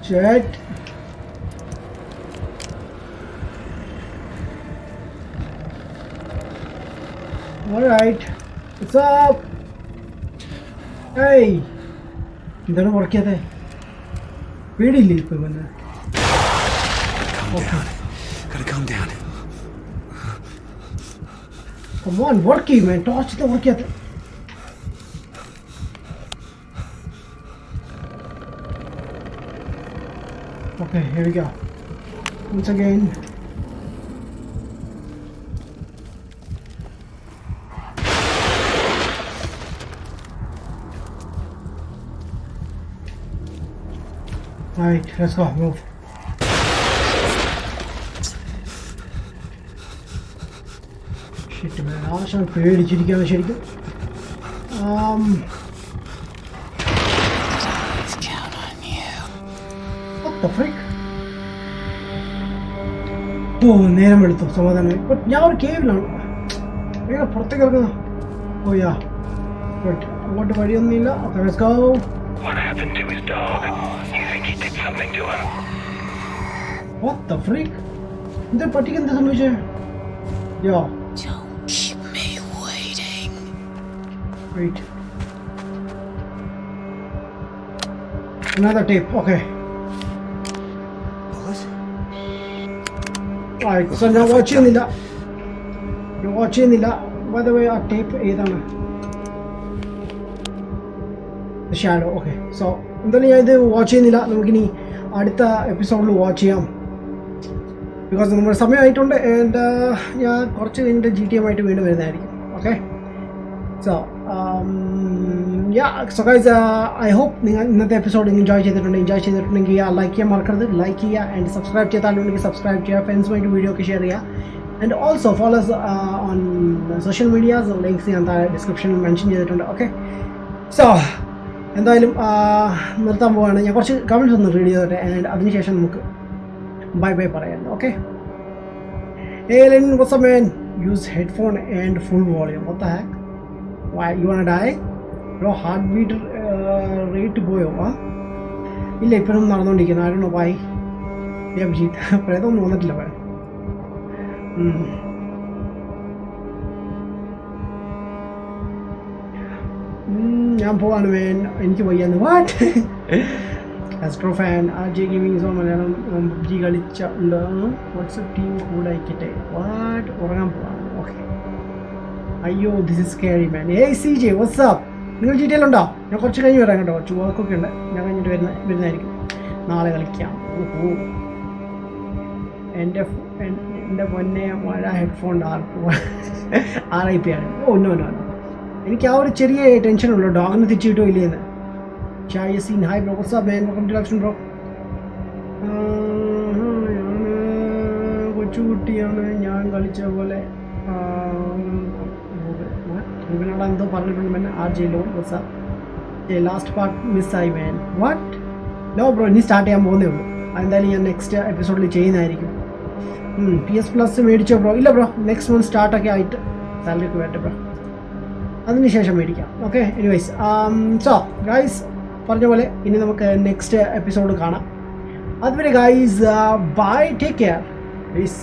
Shit. Alright. What's up? Hey. എന്താണ് work ചെയ്യാതെ പേടിയില്ലേ ഇപ്പൊ വന്ന് Gotta calm down. Come on, work it, man. Torch the work it. Okay, here we go. Once again. Alright, let's go. Move. Shit, man. ആവശ്യം പേടിച്ചിരിക്കുകയാണ് ശരിക്കും. What the frick? ഓ നേരം എടുത്തു സമാധാനം. But ഞാൻ ഒരു കേവിലാണ്. വേഗം പുറത്തേക്ക് ഇറങ്ങുന്നു. ഓ യാ. ബട്ട് അങ്ങോട്ട് വഴിയൊന്നുമില്ല. Okay, let's go. What happened to his dog? You think he did something to him? What the freak? എന്താ പട്ടിക്ക് എന്താ സംഭവിച്ചേ? യോ. Don't keep me waiting. Wait. Another tape. Okay. Alright, so ഞാൻ വാച്ച് ചെയ്യുന്നില്ല. By the way, ആ tape ഏതാണ്? Shadow. Okay, so എന്തായാലും ഞാൻ ഇത് വാച്ച് ചെയ്യുന്നില്ല. നമുക്കിനി അടുത്ത എപ്പിസോഡിൽ വാച്ച് ചെയ്യാം. ബിക്കോസ് നമ്മുടെ സമയമായിട്ടുണ്ട്. ആൻഡ് ഞാൻ കുറച്ച് കഴിഞ്ഞിട്ട് GTA ആയിട്ട് വീണ്ടും വരുന്നതായിരിക്കും. Okay, so so guys, I hope നിങ്ങൾ ഇന്നത്തെ എപ്പിസോഡ് എൻജോയ് ചെയ്തിട്ടുണ്ടെങ്കിൽ ലൈക്ക് ചെയ്യാൻ മറക്കരുത്. ലൈക്ക് ചെയ്യുക ആൻഡ് സബ്സ്ക്രൈബ് ചെയ്താലുണ്ടെങ്കിൽ സബ്സ്ക്രൈബ് ചെയ്യുക. ഫ്രണ്ട്സുമായിട്ട് വീഡിയോ ഒക്കെ ഷെയർ ചെയ്യുക. And also follow on social medias. Links ഞാൻ താഴെ ഡിസ്ക്രിപ്ഷനിൽ മെൻഷൻ ചെയ്തിട്ടുണ്ട്. ഓക്കെ, സോ എന്തായാലും നിർത്താൻ പോവാണ്. ഞാൻ കുറച്ച് കമൻറ്റ്സ് ഒന്ന് റീഡ് ചെയ്തോട്ടെ. ആൻഡ് അതിനുശേഷം നമുക്ക് ബൈ പറയാം. Okay, Len, what's up, man? Use headphone and full volume. What the heck? Why, you wanna die? Bro, heartbeat rate പോയോ? ഇല്ല, ഇപ്പോഴും നടന്നുകൊണ്ടിരിക്കുന്നു. I don't know why. Abhijith പ്രേതമൊന്നും വന്നിട്ടില്ല. ഞാൻ പോവാണ് മേൻ, എനിക്ക് വയ്യാന്ന്. What? Astro fan RJ gaming so Malayalam PUBG കളിച്ചുണ്ട്. വാട്സ്ആപ്പ് ടീം കൂടെ അയക്കട്ടെ. വാട്ട്? ഉറങ്ങാൻ പോവാണ്. ഓക്കെ, അയ്യോ, this is scary man. CJ, what's up? നിങ്ങൾ GTA ഉണ്ടോ? ഞാൻ കുറച്ച് കഴിഞ്ഞ് വരാം കേട്ടോ. കുറച്ച് വർക്കൊക്കെ ഉണ്ട്. ഞാൻ കഴിഞ്ഞിട്ട് വരുന്നതായിരിക്കും. നാളെ കളിക്കാം. ഓഹോ, എൻ്റെ പൊന്നെ മഴ ഹെഡ്ഫോൺ RIP ആണ്. ഓ നോ, എനിക്ക് ആ ഒരു ചെറിയ ടെൻഷനുള്ളൂ, ഡോഗിന് തിരിച്ചു കിട്ടുമോ ഇല്ലേന്ന്. ഷായസീൻ, hi bro, what's up man, welcome to live bro. കൊച്ചുകുട്ടിയാണ് ഞാൻ കളിച്ച പോലെ. ഇവനോട് എന്തോ പറഞ്ഞിട്ടുണ്ട് മാൻ. RJ ലോൺ, വാട്സ്ആപ്പ്. ലാസ്റ്റ് പാർട്ട് മിസ്സായി മാൻ. വാട്ട്? നോ ബ്രോ, ഇനി സ്റ്റാർട്ട് ചെയ്യാൻ പോകുന്നേ ഉള്ളൂ. എന്തായാലും ഞാൻ നെക്സ്റ്റ് എപ്പിസോഡിൽ ചെയ്യുന്നതായിരിക്കും. PS Plus മേടിച്ചോ ബ്രോ? ഇല്ല ബ്രോ, നെക്സ്റ്റ് മന്ത് സ്റ്റാർട്ടൊക്കെ ആയിട്ട് സാലറി ഒക്കെ വരട്ടെ ബ്രോ, അതിനുശേഷം മേടിക്കാം. ഓക്കെ, എനിവേയ്സ്, സോ ഗൈസ് പറഞ്ഞ പോലെ ഇനി നമുക്ക് നെക്സ്റ്റ് എപ്പിസോഡ് കാണാം. അതുവരെ guys, bye, take care, please.